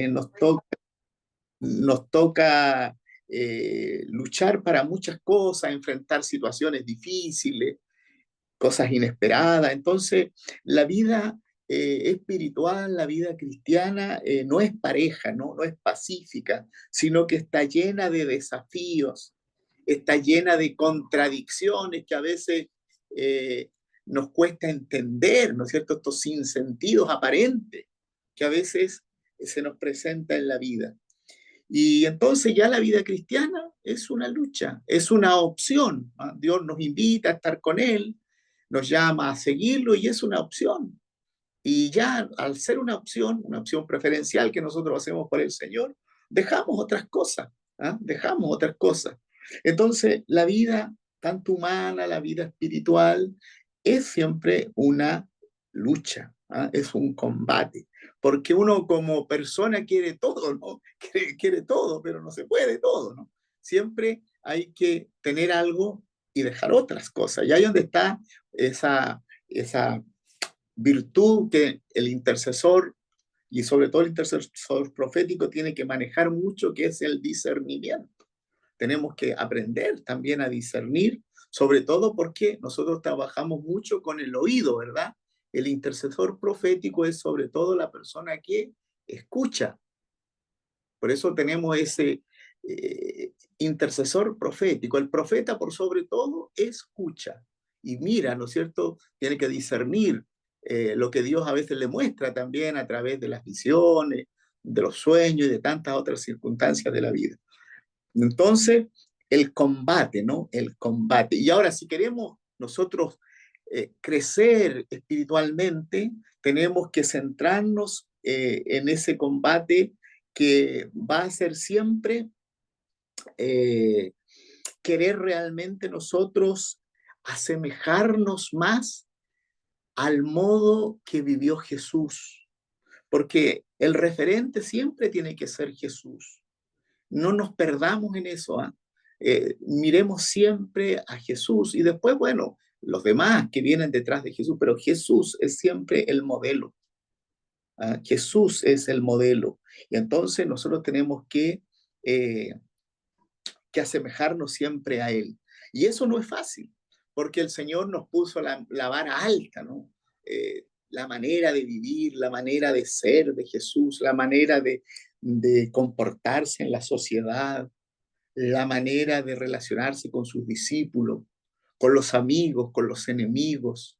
nos toca, nos toca luchar para muchas cosas, enfrentar situaciones difíciles, cosas inesperadas. Entonces, la vida espiritual, la vida cristiana, no es pareja, ¿no? No es pacífica, sino que está llena de desafíos, está llena de contradicciones que a veces eh, nos cuesta entender, ¿no es cierto? Estos sinsentidos aparentes que a veces se nos presenta en la vida. Y entonces ya la vida cristiana es una lucha, es una opción, ¿ah? Dios nos invita a estar con Él, nos llama a seguirlo y es una opción. Y ya al ser una opción preferencial que nosotros hacemos por el Señor, dejamos otras cosas, ¿ah? Dejamos otras cosas. Entonces la vida, tanto humana, la vida espiritual, es siempre una lucha, ¿ah? Es un combate, porque uno como persona quiere todo, ¿no? Quiere todo, pero no se puede todo, ¿no? Siempre hay que tener algo y dejar otras cosas. Y ahí donde está esa virtud que el intercesor y sobre todo el intercesor profético tiene que manejar mucho, que es el discernimiento. Tenemos que aprender también a discernir, sobre todo porque nosotros trabajamos mucho con el oído, ¿verdad? El intercesor profético es sobre todo la persona que escucha. Por eso tenemos ese intercesor profético. El profeta, por sobre todo, escucha y mira, ¿no es cierto? Tiene que discernir lo que Dios a veces le muestra también a través de las visiones, de los sueños y de tantas otras circunstancias de la vida. Entonces, el combate, ¿no? El combate. Y ahora, si queremos nosotros crecer espiritualmente, tenemos que centrarnos en ese combate que va a ser siempre eh, querer realmente nosotros asemejarnos más al modo que vivió Jesús, porque el referente siempre tiene que ser Jesús. No nos perdamos en eso, ¿ah? Miremos siempre a Jesús y después, bueno, los demás que vienen detrás de Jesús, pero Jesús es siempre el modelo. ¿Ah? Jesús es el modelo. Y entonces nosotros tenemos eh, que asemejarnos siempre a Él. Y eso no es fácil, porque el Señor nos puso la vara alta, ¿no? La manera de vivir, la manera de ser de Jesús, la manera de comportarse en la sociedad, la manera de relacionarse con sus discípulos, con los amigos, con los enemigos,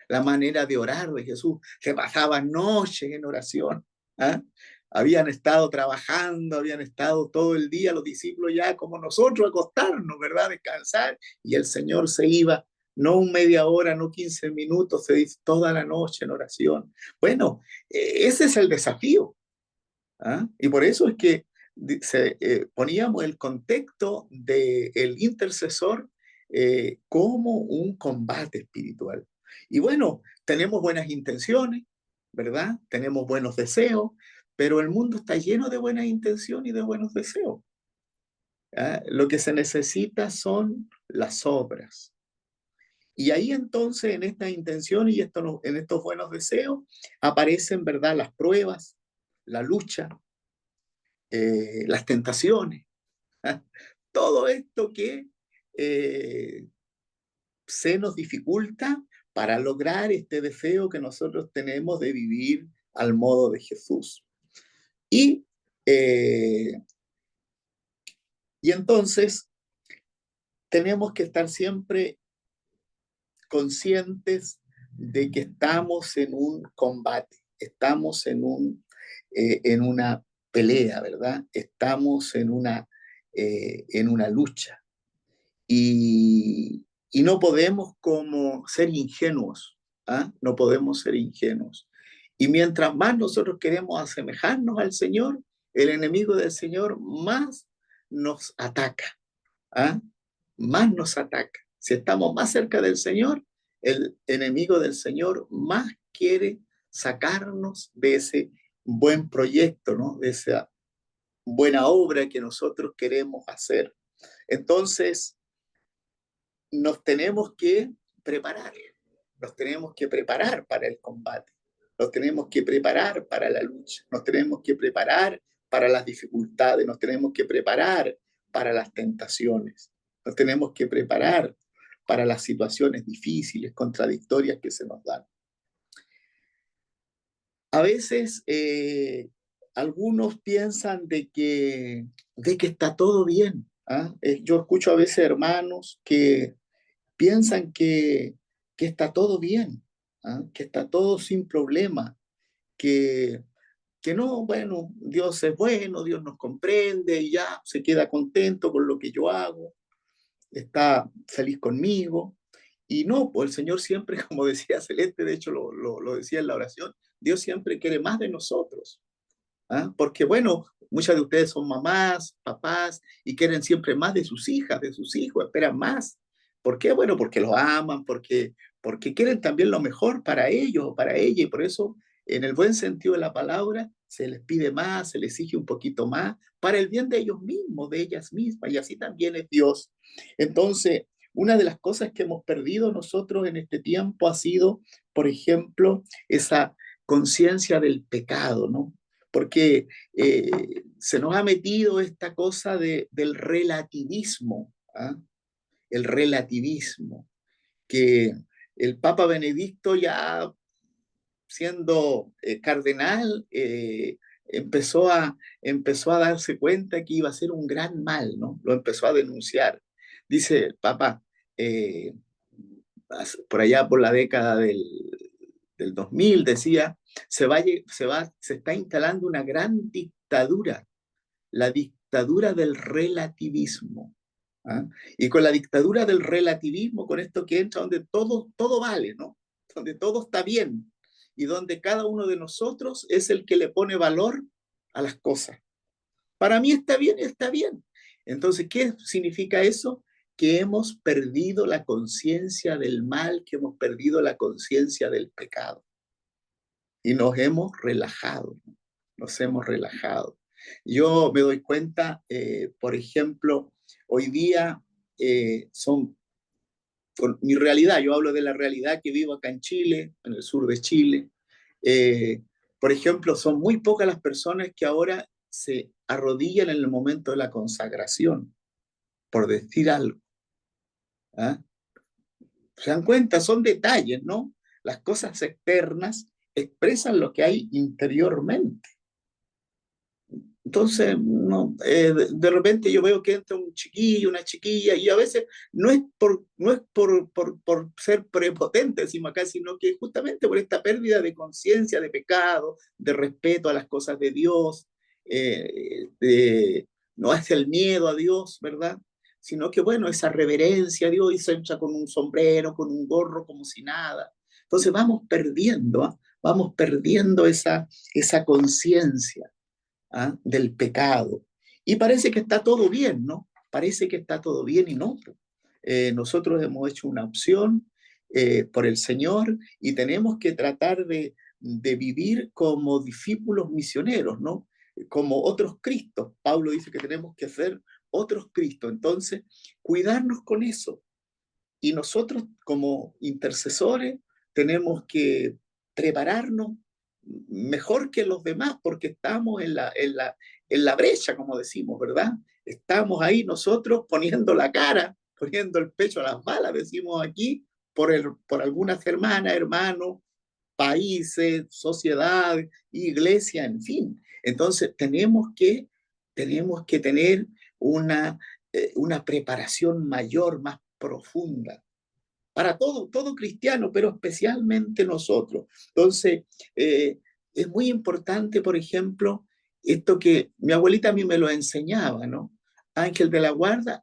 la manera de orar de Jesús. Se pasaban noches en oración. ¿Ah? Habían estado trabajando, habían estado todo el día los discípulos ya como nosotros acostarnos, ¿verdad? Descansar. Y el Señor se iba, no un media hora, no 15 minutos, se dice toda la noche en oración. Bueno, ese es el desafío. ¿Ah? Y por eso es que poníamos el contexto del intercesor como un combate espiritual. Y bueno, tenemos buenas intenciones, ¿verdad? Tenemos buenos deseos, pero el mundo está lleno de buenas intenciones y de buenos deseos. ¿Ah? Lo que se necesita son las obras. Y ahí entonces en esta intención y en estos buenos deseos aparecen, ¿verdad? Las pruebas, la lucha, las tentaciones, ¿ah? Todo esto que eh, se nos dificulta para lograr este deseo que nosotros tenemos de vivir al modo de Jesús. Y, eh, y entonces tenemos que estar siempre conscientes de que estamos en un combate, estamos en una pelea, ¿verdad? Estamos en una lucha. Y no podemos como ser ingenuos, ¿ah? No podemos ser ingenuos. Y mientras más nosotros queremos asemejarnos al Señor, el enemigo del Señor más nos ataca, ¿ah? Más nos ataca. Si estamos más cerca del Señor, el enemigo del Señor más quiere sacarnos de ese buen proyecto, ¿no? De esa buena obra que nosotros queremos hacer. Entonces, nos tenemos que preparar, nos tenemos que preparar para el combate. nos tenemos que preparar para la lucha, nos tenemos que preparar para las dificultades, nos tenemos que preparar para las tentaciones, nos tenemos que preparar para las situaciones difíciles, contradictorias que se nos dan. A veces algunos piensan de que está todo bien. ¿Ah? Yo escucho a veces hermanos que piensan que está todo bien, ¿ah? Que está todo sin problema, que, que no, bueno, Dios es bueno, Dios nos comprende y ya se queda contento con lo que yo hago, está feliz conmigo. Y no, pues el Señor siempre, como decía Celeste, de hecho lo decía en la oración, Dios siempre quiere más de nosotros. ¿Ah? Porque bueno, muchas de ustedes son mamás, papás y quieren siempre más de sus hijas, de sus hijos, esperan más. ¿Por qué? Bueno, porque los aman, porque quieren también lo mejor para ellos o para ella y por eso, en el buen sentido de la palabra, se les pide más, se les exige un poquito más para el bien de ellos mismos, de ellas mismas y así también es Dios. Entonces, una de las cosas que hemos perdido nosotros en este tiempo ha sido, por ejemplo, esa conciencia del pecado, ¿no? Porque se nos ha metido esta cosa del relativismo, ¿ah? El relativismo, que el Papa Benedicto ya siendo cardenal empezó a darse cuenta que iba a ser un gran mal, ¿no? Lo empezó a denunciar. Dice el Papa, eh, por allá por la década del 2000 decía, se está instalando una gran dictadura, la dictadura del relativismo. ¿Ah? Y con la dictadura del relativismo, con esto que entra donde todo vale, ¿no? Donde todo está bien y donde cada uno de nosotros es el que le pone valor a las cosas. Para mí está bien, está bien. Entonces, ¿qué significa eso? Que hemos perdido la conciencia del mal, que hemos perdido la conciencia del pecado y nos hemos relajado, ¿no? Nos hemos relajado. Yo me doy cuenta, por ejemplo, hoy día son, con mi realidad, yo hablo de la realidad que vivo acá en Chile, en el sur de Chile, eh, por ejemplo, son muy pocas las personas que ahora se arrodillan en el momento de la consagración, por decir algo. ¿Ah? ¿Se dan cuenta? Son detalles, ¿no? Las cosas externas expresan lo que hay interiormente. Entonces, no, de repente yo veo que entra un chiquillo, una chiquilla, y a veces no es por ser prepotente, decimos acá, sino que justamente por esta pérdida de conciencia, de pecado, de respeto a las cosas de Dios, no es el miedo a Dios, ¿verdad? Sino que, bueno, esa reverencia a Dios y se entra con un sombrero, con un gorro, como si nada. Entonces vamos perdiendo, ¿ah? Vamos perdiendo esa conciencia, ¿ah? Del pecado. Y parece que está todo bien, ¿no? Parece que está todo bien y no. Nosotros hemos hecho una opción por el Señor y tenemos que tratar de vivir como discípulos misioneros, ¿no? Como otros Cristos. Pablo dice que tenemos que ser otros Cristos. Entonces, cuidarnos con eso. Y nosotros como intercesores tenemos que prepararnos mejor que los demás porque estamos en la brecha, como decimos, ¿verdad? Estamos ahí nosotros poniendo la cara, poniendo el pecho a las balas, decimos aquí, por algunas hermanas, hermanos, países, sociedad, iglesia, en fin. Entonces tenemos que tener una preparación mayor, más profunda para todo cristiano, pero especialmente nosotros. Entonces, es muy importante, por ejemplo, esto que mi abuelita a mí me lo enseñaba, ¿no? Ángel de la guarda,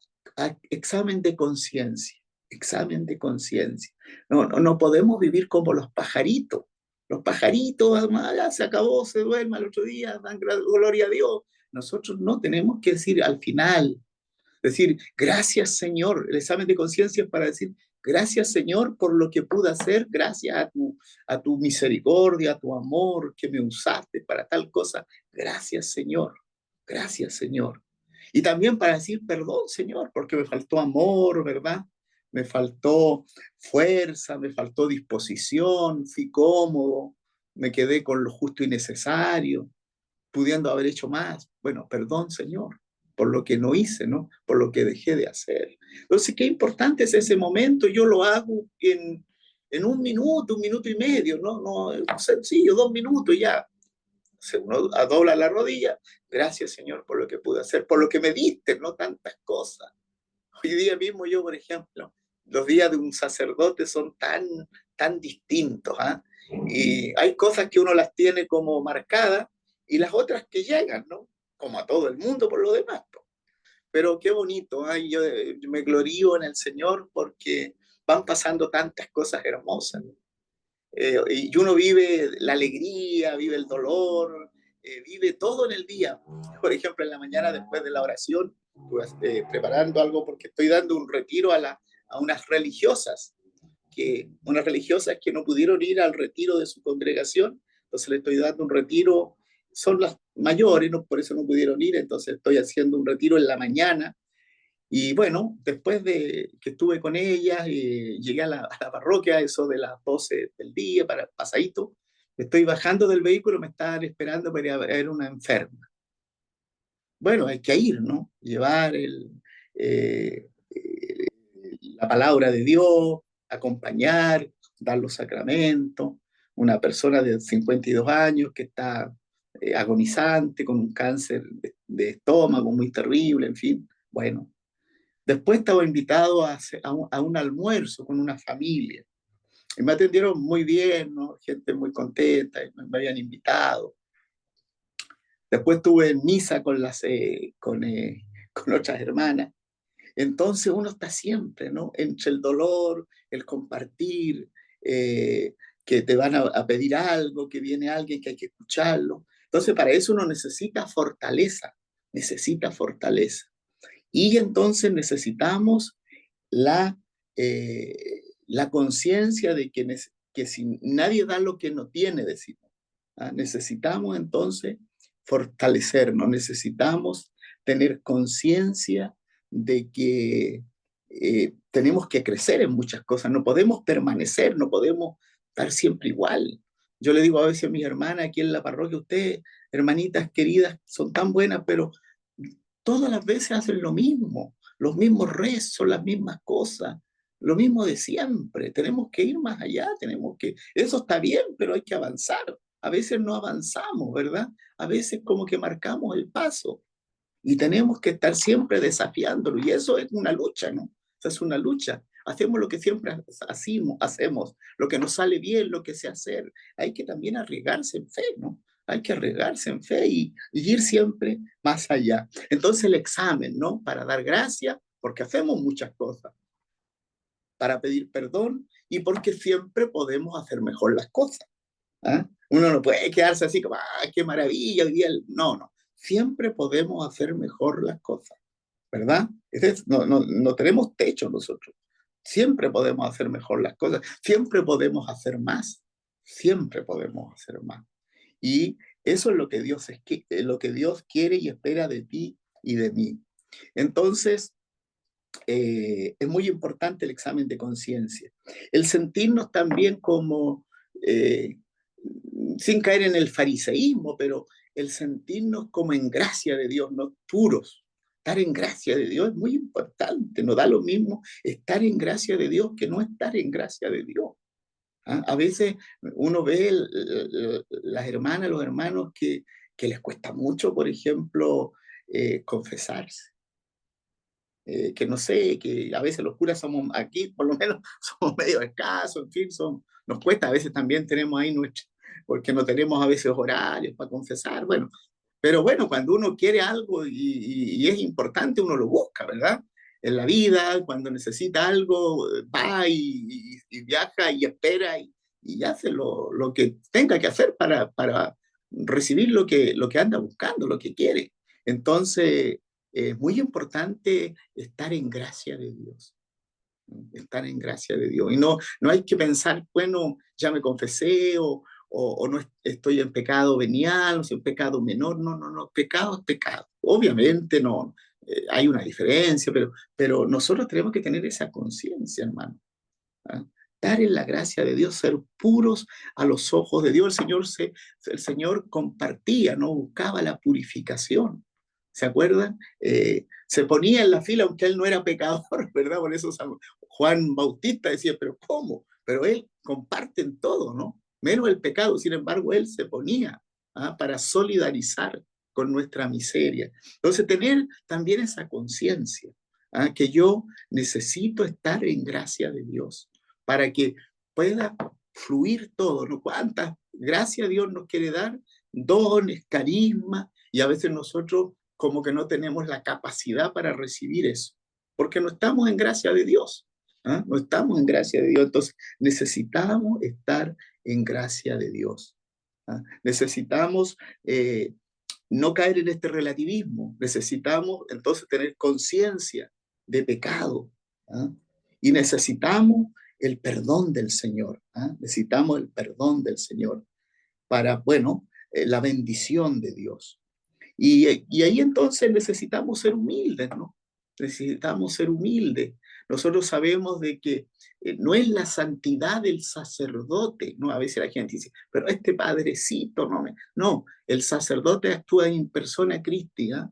examen de conciencia, examen de conciencia. No podemos vivir como los pajaritos. Los pajaritos, ya se acabó, se duerme al otro día, dan gloria a Dios. Nosotros no tenemos que decir al final, decir, gracias Señor. El examen de conciencia es para decir, gracias Señor por lo que pude hacer, gracias a tu misericordia, a tu amor que me usaste para tal cosa. Gracias Señor, gracias Señor. Y también para decir, perdón Señor, porque me faltó amor, ¿verdad? Me faltó fuerza, me faltó disposición, fui cómodo, me quedé con lo justo y necesario, pudiendo haber hecho más. Bueno, perdón, Señor, por lo que no hice, ¿no? Por lo que dejé de hacer. Entonces, qué importante es ese momento. Yo lo hago en un minuto y medio, ¿no? No, es sencillo, 2 minutos ya. Uno dobla la rodilla. Gracias, Señor, por lo que pude hacer, por lo que me diste, no tantas cosas. Hoy día mismo yo, por ejemplo, los días de un sacerdote son tan distintos, ¿ah? Y hay cosas que uno las tiene como marcadas y las otras que llegan, ¿no? Como a todo el mundo por lo demás, ¿no? Pero qué bonito, ¿ah? Yo me glorío en el Señor porque van pasando tantas cosas hermosas, ¿no? Y uno vive la alegría, vive el dolor, vive todo en el día. Por ejemplo, en la mañana después de la oración, pues, preparando algo porque estoy dando un retiro a unas religiosas que no pudieron ir al retiro de su congregación, entonces le estoy dando un retiro, son las mayores, ¿no? Por eso no pudieron ir, entonces estoy haciendo un retiro en la mañana y bueno, después de que estuve con ellas, llegué a la parroquia, eso de las 12 del día, para pasadito, estoy bajando del vehículo, me estaban esperando para ir a ver una enferma. Bueno, hay que ir, ¿no? Llevar la palabra de Dios, acompañar, dar los sacramentos. Una persona de 52 años que está agonizante, con un cáncer de estómago muy terrible, en fin. Bueno, después estaba invitado a un almuerzo con una familia. Y me atendieron muy bien, ¿no? Gente muy contenta, y me habían invitado. Después estuve en misa con otras hermanas. Entonces uno está siempre, ¿no? Entre el dolor, el compartir, que te van a pedir algo, que viene alguien que hay que escucharlo. Entonces para eso uno necesita fortaleza, necesita fortaleza. Y entonces necesitamos la, la conciencia de que si nadie da lo que no tiene, decimos. ¿Ah? Necesitamos entonces fortalecernos, necesitamos tener conciencia de que tenemos que crecer en muchas cosas, no podemos permanecer, no podemos estar siempre igual. Yo le digo a veces a mis hermanas aquí en la parroquia, ustedes, hermanitas queridas, son tan buenas, pero todas las veces hacen lo mismo, los mismos rezos, las mismas cosas, lo mismo de siempre. Tenemos que ir más allá, eso está bien, pero hay que avanzar. A veces no avanzamos, ¿verdad? A veces como que marcamos el paso y tenemos que estar siempre desafiándolo. Y eso es una lucha, ¿no? Eso es una lucha. Hacemos lo que siempre hacemos, lo que nos sale bien, lo que sé hacer. Hay que también arriesgarse en fe, ¿no? Hay que arriesgarse en fe y ir siempre más allá. Entonces el examen, ¿no? Para dar gracias, porque hacemos muchas cosas, para pedir perdón y porque siempre podemos hacer mejor las cosas. ¿Ah? Uno no puede quedarse así como, ¡ah, qué maravilla! Hoy día no, no. Siempre podemos hacer mejor las cosas, ¿verdad? No tenemos techo nosotros. Siempre podemos hacer mejor las cosas. Siempre podemos hacer más. Siempre podemos hacer más. Y eso es lo que Dios quiere y espera de ti y de mí. Entonces, es muy importante el examen de conciencia. El sentirnos también como, sin caer en el fariseísmo, pero el sentirnos como en gracia de Dios, no puros. Estar en gracia de Dios es muy importante, no da lo mismo estar en gracia de Dios que no estar en gracia de Dios. ¿Ah? A veces uno ve las hermanas, los hermanos que les cuesta mucho, por ejemplo, confesarse, que no sé, que a veces los curas somos aquí, por lo menos somos medio escasos, en fin, nos cuesta, a veces también tenemos ahí porque no tenemos a veces horarios para confesar, bueno, pero bueno, cuando uno quiere algo y es importante, uno lo busca, ¿verdad? En la vida, cuando necesita algo, va y viaja y espera y hace lo que tenga que hacer para recibir lo que anda buscando, lo que quiere. Entonces, es muy importante estar en gracia de Dios, estar en gracia de Dios. Y no hay que pensar, bueno, ya me confesé o no estoy en pecado venial, o sea, en pecado menor. No, no, no, pecado es pecado. Obviamente no, hay una diferencia, pero nosotros tenemos que tener esa conciencia, hermano. ¿Ah? estar en la gracia de Dios, ser puros a los ojos de Dios. El Señor compartía, ¿no? Buscaba la purificación. ¿Se acuerdan? Se ponía en la fila, aunque él no era pecador, ¿verdad? Por eso Juan Bautista decía, pero ¿cómo? Pero él comparte en todo, ¿no? Menos el pecado. Sin embargo, él se ponía para solidarizar con nuestra miseria. Entonces, tener también esa conciencia, que yo necesito estar en gracia de Dios para que pueda fluir todo, ¿no? ¿Cuántas gracias Dios nos quiere dar? Dones, carisma, y a veces nosotros como que no tenemos la capacidad para recibir eso, porque no estamos en gracia de Dios. No estamos en gracia de Dios, entonces necesitamos estar en gracia de Dios. Necesitamos no caer en este relativismo, necesitamos entonces tener conciencia de pecado, y necesitamos el perdón del Señor, necesitamos el perdón del Señor para, bueno, la bendición de Dios. Y ahí entonces necesitamos ser humildes, ¿no? Necesitamos ser humildes. Nosotros sabemos de que no es la santidad del sacerdote, ¿no? A veces la gente dice, pero este padrecito, no, el sacerdote actúa en persona crística,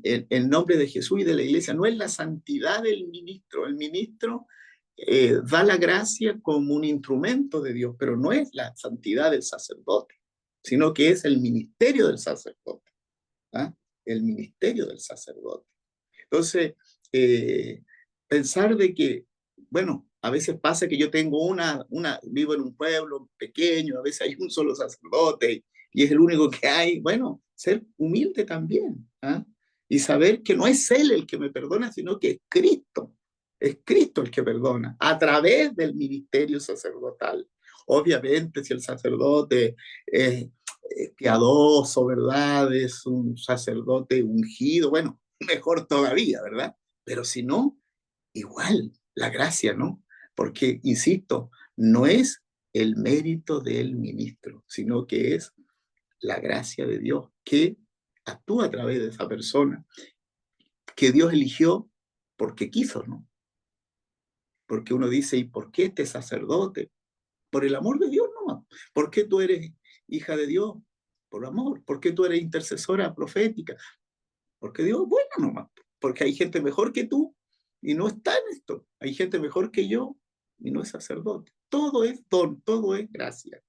el nombre de Jesús y de la iglesia, no es la santidad del ministro. El ministro da la gracia como un instrumento de Dios, pero no es la santidad del sacerdote, sino que es el ministerio del sacerdote. El ministerio del sacerdote. Entonces, pensar de que, bueno, a veces pasa que yo tengo vivo en un pueblo pequeño, a veces hay un solo sacerdote y es el único que hay. Bueno, ser humilde también, y saber que no es Él el que me perdona, sino que es Cristo el que perdona, a través del ministerio sacerdotal. Obviamente, si el sacerdote piadoso, ¿verdad? Es un sacerdote ungido, bueno, mejor todavía, ¿verdad? Pero si no, igual, la gracia, ¿no? Porque, insisto, no es el mérito del ministro, sino que es la gracia de Dios que actúa a través de esa persona que Dios eligió porque quiso, ¿no? Porque uno dice, ¿y por qué este sacerdote? Por el amor de Dios nomás. ¿Por qué tú eres hija de Dios? Por amor. ¿Por qué tú eres intercesora profética? Porque Dios es bueno nomás. Porque hay gente mejor que tú y no está en esto. Hay gente mejor que yo y no es sacerdote. Todo es don, todo es gracia.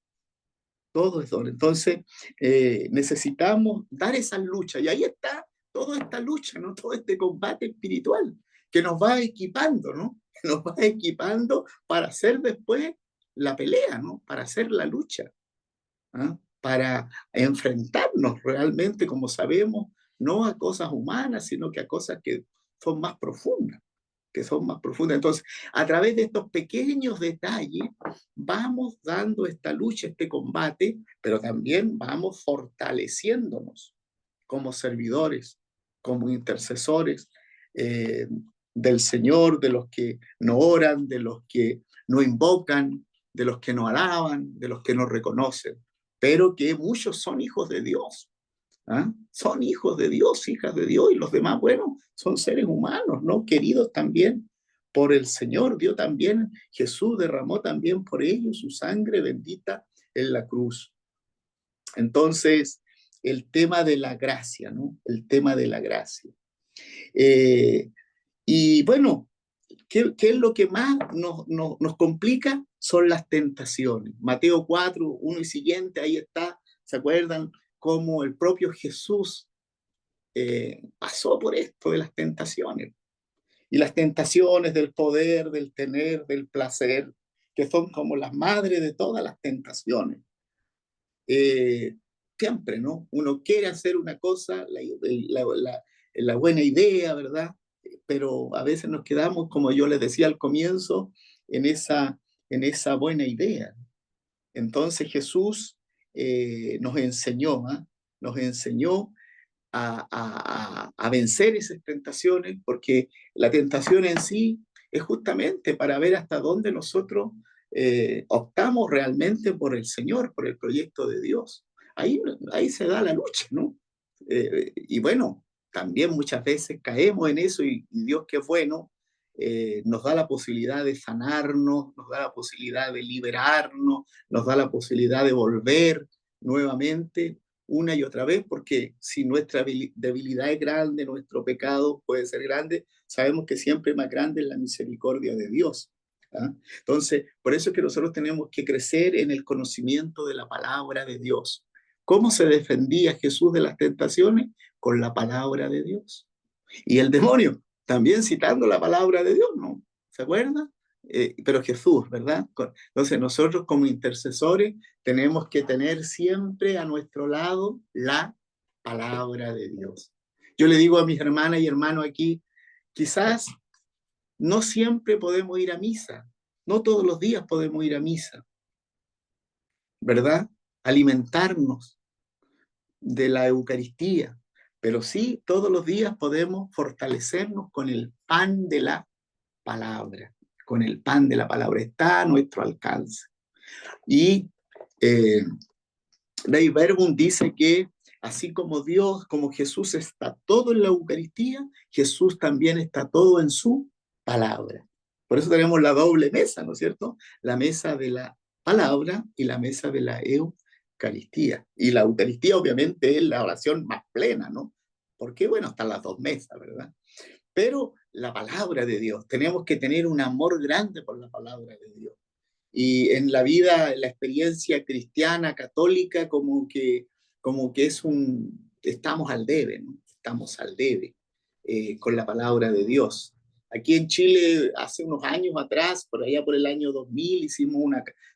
Todo es don. Entonces, necesitamos dar esa lucha. Y ahí está toda esta lucha, ¿no? Todo este combate espiritual que nos va equipando, ¿no? Que nos va equipando para hacer después la pelea, ¿no? Para hacer la lucha, para enfrentarnos realmente, como sabemos, no a cosas humanas, sino que a cosas que son más profundas, que son más profundas. Entonces, a través de estos pequeños detalles, vamos dando esta lucha, este combate, pero también vamos fortaleciéndonos como servidores, como intercesores del Señor, de los que no oran, de los que no invocan, de los que no alaban, de los que no reconocen, pero que muchos son hijos de Dios. Son hijos de Dios, hijas de Dios, y los demás, bueno, son seres humanos, ¿no? Queridos también por el Señor. Dios también, Jesús derramó también por ellos su sangre bendita en la cruz. Entonces, el tema de la gracia, ¿no? El tema de la gracia. Y bueno, ¿qué es lo que más nos complica? Son las tentaciones. Mateo 4, 1 y siguiente, ahí está, ¿se acuerdan? Cómo el propio Jesús pasó por esto de las tentaciones. Y las tentaciones del poder, del tener, del placer, que son como las madres de todas las tentaciones. Siempre, ¿no? Uno quiere hacer una cosa, la buena idea, ¿verdad? Pero a veces nos quedamos, como yo les decía al comienzo, en esa buena idea. Entonces Jesús nos enseñó a vencer esas tentaciones, porque la tentación en sí es justamente para ver hasta dónde nosotros optamos realmente por el Señor, por el proyecto de Dios. Ahí se da la lucha, ¿no? Y bueno, también muchas veces caemos en eso y Dios que es bueno, nos da la posibilidad de sanarnos, nos da la posibilidad de liberarnos, nos da la posibilidad de volver nuevamente una y otra vez, porque si nuestra debilidad es grande, nuestro pecado puede ser grande, sabemos que siempre más grande es la misericordia de Dios. ¿Ah? Entonces, por eso es que nosotros tenemos que crecer en el conocimiento de la palabra de Dios. ¿Cómo se defendía Jesús de las tentaciones? Con la palabra de Dios. Y el demonio, también citando la palabra de Dios, ¿no? ¿Se acuerda? Pero Jesús, ¿verdad? Entonces nosotros como intercesores tenemos que tener siempre a nuestro lado la palabra de Dios. Yo le digo a mis hermanas y hermanos aquí, quizás no siempre podemos ir a misa, no todos los días podemos ir a misa, ¿verdad? Alimentarnos de la Eucaristía, pero sí todos los días podemos fortalecernos con el pan de la palabra, con el pan de la palabra, está a nuestro alcance. Y Dei Verbum dice que así como Dios, como Jesús está todo en la Eucaristía, Jesús también está todo en su palabra. Por eso tenemos la doble mesa, ¿no es cierto? La mesa de la palabra y la mesa de la Eucaristía. Y la Eucaristía obviamente es la oración más plena, ¿no? Porque, bueno, están las dos mesas, ¿verdad? Pero la palabra de Dios, tenemos que tener un amor grande por la palabra de Dios. Y en la vida, en la experiencia cristiana, católica, como que estamos al debe, ¿no? Estamos al debe con la palabra de Dios. Aquí en Chile, hace unos años atrás, por allá por el año 2000,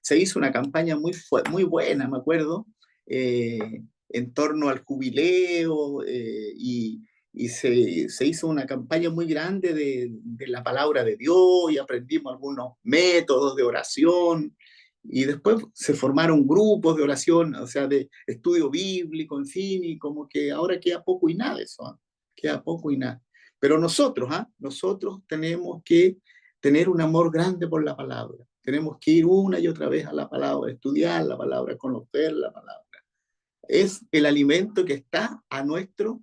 se hizo una campaña muy buena, me acuerdo, eh, en torno al jubileo y se hizo una campaña muy grande de la palabra de Dios y aprendimos algunos métodos de oración y después se formaron grupos de oración, o sea, de estudio bíblico, en fin, y como que ahora queda poco y nada eso, ¿eh? Queda poco y nada. Pero nosotros tenemos que tener un amor grande por la palabra. Tenemos que ir una y otra vez a la palabra, estudiar la palabra, conocer la palabra. Es el alimento que está a nuestro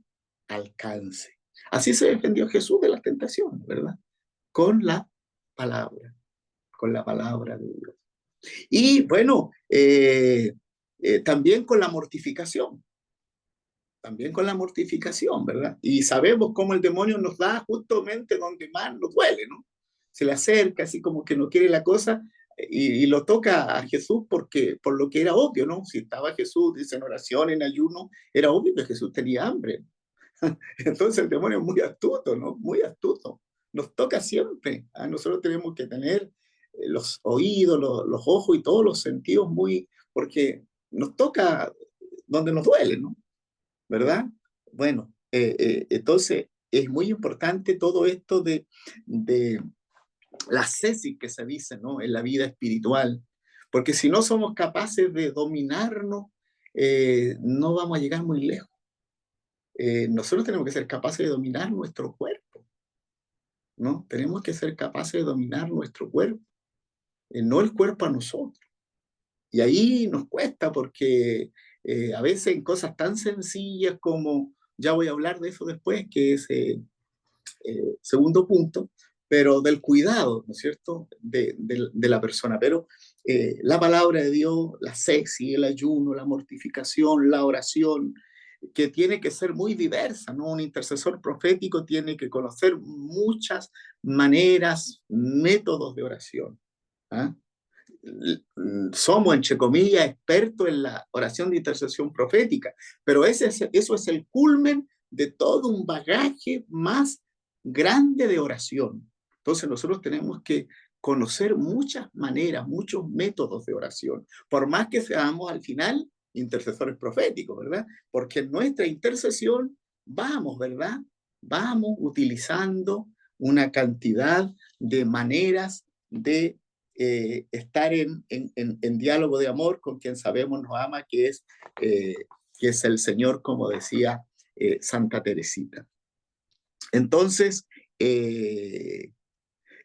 alcance. Así se defendió Jesús de las tentaciones, ¿verdad? Con con la palabra de Dios. Y bueno, también con la mortificación, ¿verdad? Y sabemos cómo el demonio nos da justamente donde más nos duele, ¿no? Se le acerca así como que no quiere la cosa y lo toca a Jesús por lo que era obvio, ¿no? Si estaba Jesús, dice en oración, en ayuno, era obvio que Jesús tenía hambre. Entonces el demonio es muy astuto, ¿no? Muy astuto. Nos toca siempre. ¿Ah? Nosotros tenemos que tener los oídos, los ojos y todos los sentidos porque nos toca donde nos duele, ¿no? ¿Verdad? Bueno, entonces es muy importante todo esto de la cesis que se dice, ¿no? En la vida espiritual, porque si no somos capaces de dominarnos, no vamos a llegar muy lejos. Nosotros tenemos que ser capaces de dominar nuestro cuerpo, ¿no? Tenemos que ser capaces de dominar nuestro cuerpo, no el cuerpo a nosotros. Y ahí nos cuesta porque a veces en cosas tan sencillas como, ya voy a hablar de eso después, que es segundo punto, pero del cuidado, ¿no es cierto?, de la persona. Pero la palabra de Dios, la sexy, el ayuno, la mortificación, la oración, que tiene que ser muy diversa, ¿no? Un intercesor profético tiene que conocer muchas maneras, métodos de oración. ¿Ah? Somos, entre comillas, expertos en la oración de intercesión profética, pero eso es el culmen de todo un bagaje más grande de oración. Entonces nosotros tenemos que conocer muchas maneras, muchos métodos de oración, por más que seamos al final intercesores proféticos, ¿verdad? Porque en nuestra intercesión vamos, ¿verdad? Vamos utilizando una cantidad de maneras de estar en diálogo de amor con quien sabemos nos ama, eh, que es el Señor, como decía Santa Teresita. Entonces,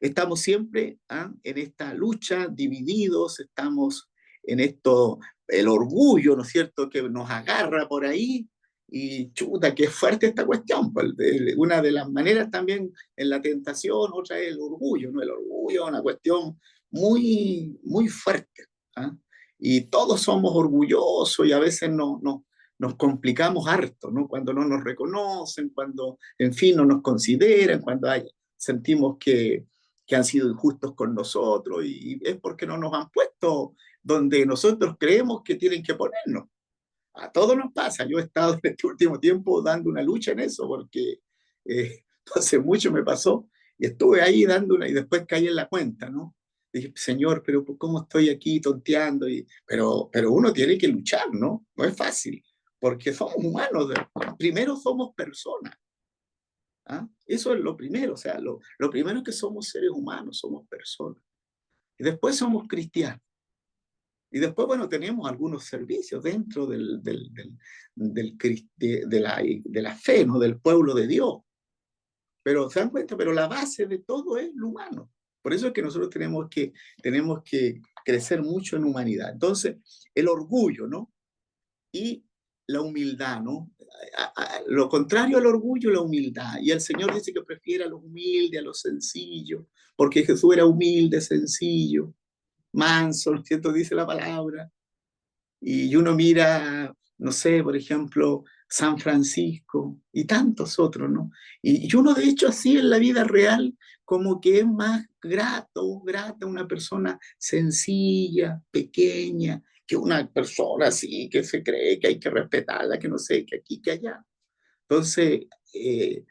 estamos siempre en esta lucha, divididos, estamos en esto, el orgullo, ¿no es cierto?, que nos agarra por ahí Y chuta, qué fuerte esta cuestión. Pues, una de las maneras también en la tentación, otra es el orgullo, ¿no? El orgullo es una cuestión muy, muy fuerte. ¿Ah? Y todos somos orgullosos y a veces nos complicamos harto, ¿no? Cuando no nos reconocen, cuando, en fin, no nos consideran, cuando sentimos que han sido injustos con nosotros y es porque no nos han puesto donde nosotros creemos que tienen que ponernos. A todos nos pasa. Yo he estado en este último tiempo dando una lucha en eso porque no hace mucho me pasó y estuve ahí dando una y después caí en la cuenta, ¿no? Dije, Señor, pero ¿cómo estoy aquí tonteando? Pero uno tiene que luchar, ¿no? No es fácil, porque somos humanos. Primero somos personas. ¿Ah? Eso es lo primero, o sea, lo primero es que somos seres humanos, somos personas. Y después somos cristianos. Y después, bueno, tenemos algunos servicios dentro de la fe, ¿no? Del pueblo de Dios. Pero se dan cuenta, pero la base de todo es lo humano. Por eso es que nosotros tenemos que crecer mucho en humanidad. Entonces, el orgullo, ¿no? Y la humildad, ¿no? Lo contrario al orgullo, la humildad. Y el Señor dice que prefiere a los humildes, a los sencillos, porque Jesús era humilde, sencillo, manso, ¿no es cierto? Dice la palabra. Y uno mira, no sé, por ejemplo, San Francisco y tantos otros, ¿no? Y uno de hecho así en la vida real como que es más grata una persona sencilla, pequeña, que una persona así que se cree que hay que respetarla, que no sé, que aquí, que allá. Entonces, eh,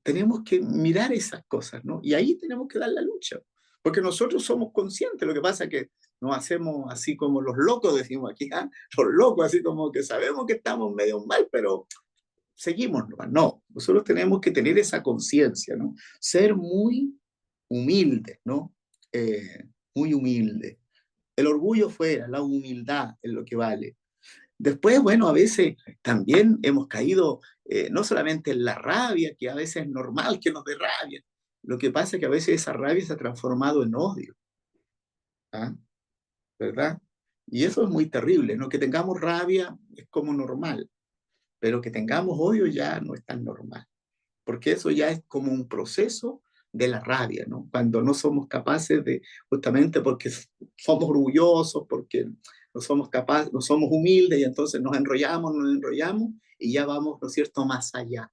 tenemos que mirar esas cosas, ¿no? Y ahí tenemos que dar la lucha, porque nosotros somos conscientes, lo que pasa es que nos hacemos así como los locos, decimos aquí, ¿ah? Los locos, así como que sabemos que estamos medio mal, pero seguimos, no, nosotros tenemos que tener esa conciencia, ¿no? Ser muy humildes, ¿no? Muy humilde. El orgullo fuera, la humildad es lo que vale. Después, bueno, a veces también hemos caído no solamente en la rabia, que a veces es normal que nos dé rabia, lo que pasa es que a veces esa rabia se ha transformado en odio, ¿ah? ¿Verdad? Y eso es muy terrible, ¿no? Que tengamos rabia es como normal, pero que tengamos odio ya no es tan normal, porque eso ya es como un proceso de la rabia, ¿no? Cuando no somos capaces de, justamente porque somos orgullosos, porque no somos capaces, no somos humildes y entonces nos enrollamos y ya vamos, ¿no es cierto?, más allá.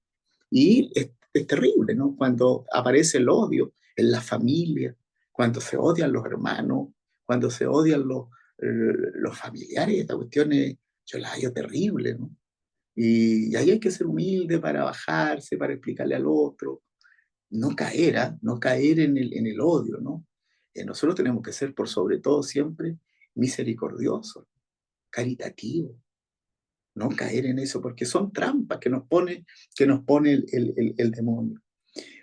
Y es terrible, ¿no? Cuando aparece el odio en la familia, cuando se odian los hermanos, cuando se odian los familiares, esta cuestión es, yo la hallo terrible, ¿no? Y ahí hay que ser humilde para bajarse, para explicarle al otro, no caer, ¿ah? No caer en el odio, ¿no? Nosotros tenemos que ser, por sobre todo, siempre misericordiosos, caritativos, no caer en eso, porque son trampas que nos pone el demonio.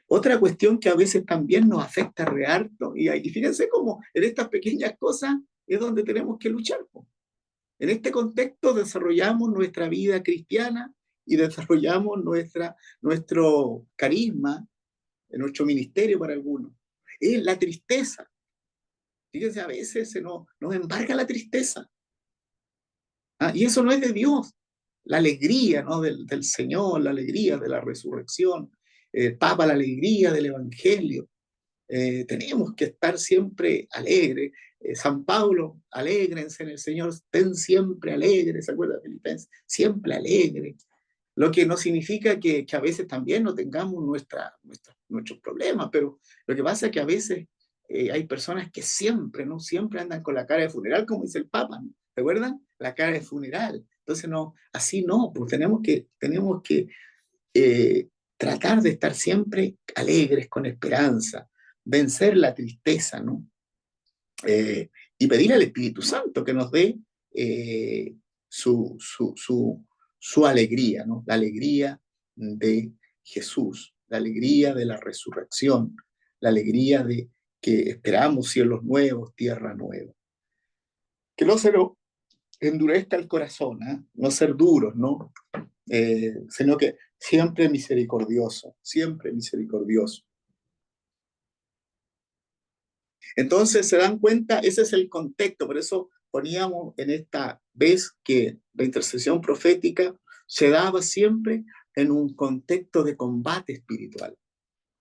Otra cuestión que a veces también nos afecta re harto, y fíjense cómo en estas pequeñas cosas es donde tenemos que luchar. En este contexto desarrollamos nuestra vida cristiana y desarrollamos nuestro carisma, nuestro ministerio para algunos. Es la tristeza. Fíjense, a veces nos embarga la tristeza. ¿Ah? Y eso no es de Dios. La alegría, ¿no? del Señor, la alegría de la resurrección, Papa, la alegría del Evangelio. Tenemos que estar siempre alegres. San Pablo, alégrense en el Señor, estén siempre alegres, ¿se acuerda, Filipenses? Siempre alegres. Lo que no significa que a veces también no tengamos nuestros problemas, pero lo que pasa es que a veces hay personas que siempre, ¿no? Siempre andan con la cara de funeral, como dice el Papa, ¿no? ¿Se acuerdan? La cara de funeral. Entonces, no, así no, pues tenemos que tratar de estar siempre alegres, con esperanza, vencer la tristeza, ¿no? Y pedir al Espíritu Santo que nos dé eh, su, su, su, su alegría, ¿no? La alegría de Jesús, la alegría de la resurrección, la alegría de que esperamos cielos nuevos, tierra nueva. Que no se nos endurezca el corazón, ¿eh? No ser duros, ¿no? Sino que siempre misericordioso, siempre misericordioso. Entonces, se dan cuenta, ese es el contexto, por eso poníamos en esta vez que la intercesión profética se daba siempre en un contexto de combate espiritual,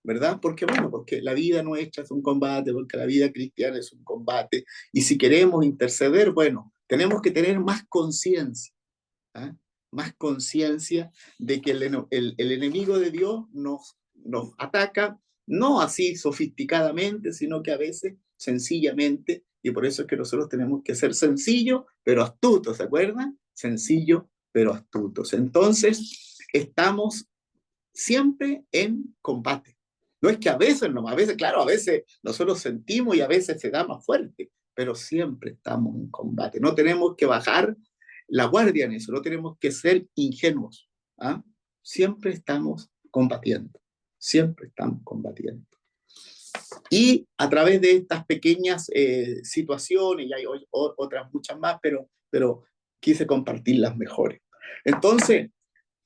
¿verdad? Porque, bueno, porque la vida nuestra es un combate, porque la vida cristiana es un combate, y si queremos interceder, bueno, tenemos que tener más conciencia, ¿ah? Más conciencia de que el enemigo de Dios nos ataca, no así sofisticadamente, sino que a veces sencillamente, y por eso es que nosotros tenemos que ser sencillos, pero astutos, ¿se acuerdan? Sencillos, pero astutos. Entonces, estamos siempre en combate. No es que a veces, no, a veces, claro, a veces nosotros sentimos y a veces se da más fuerte, pero siempre estamos en combate. No tenemos que bajar la guardia en eso, no tenemos que ser ingenuos. ¿Ah? Siempre estamos combatiendo, siempre estamos combatiendo. Y a través de estas pequeñas situaciones, y hay otras muchas más, pero quise compartir las mejores. Entonces,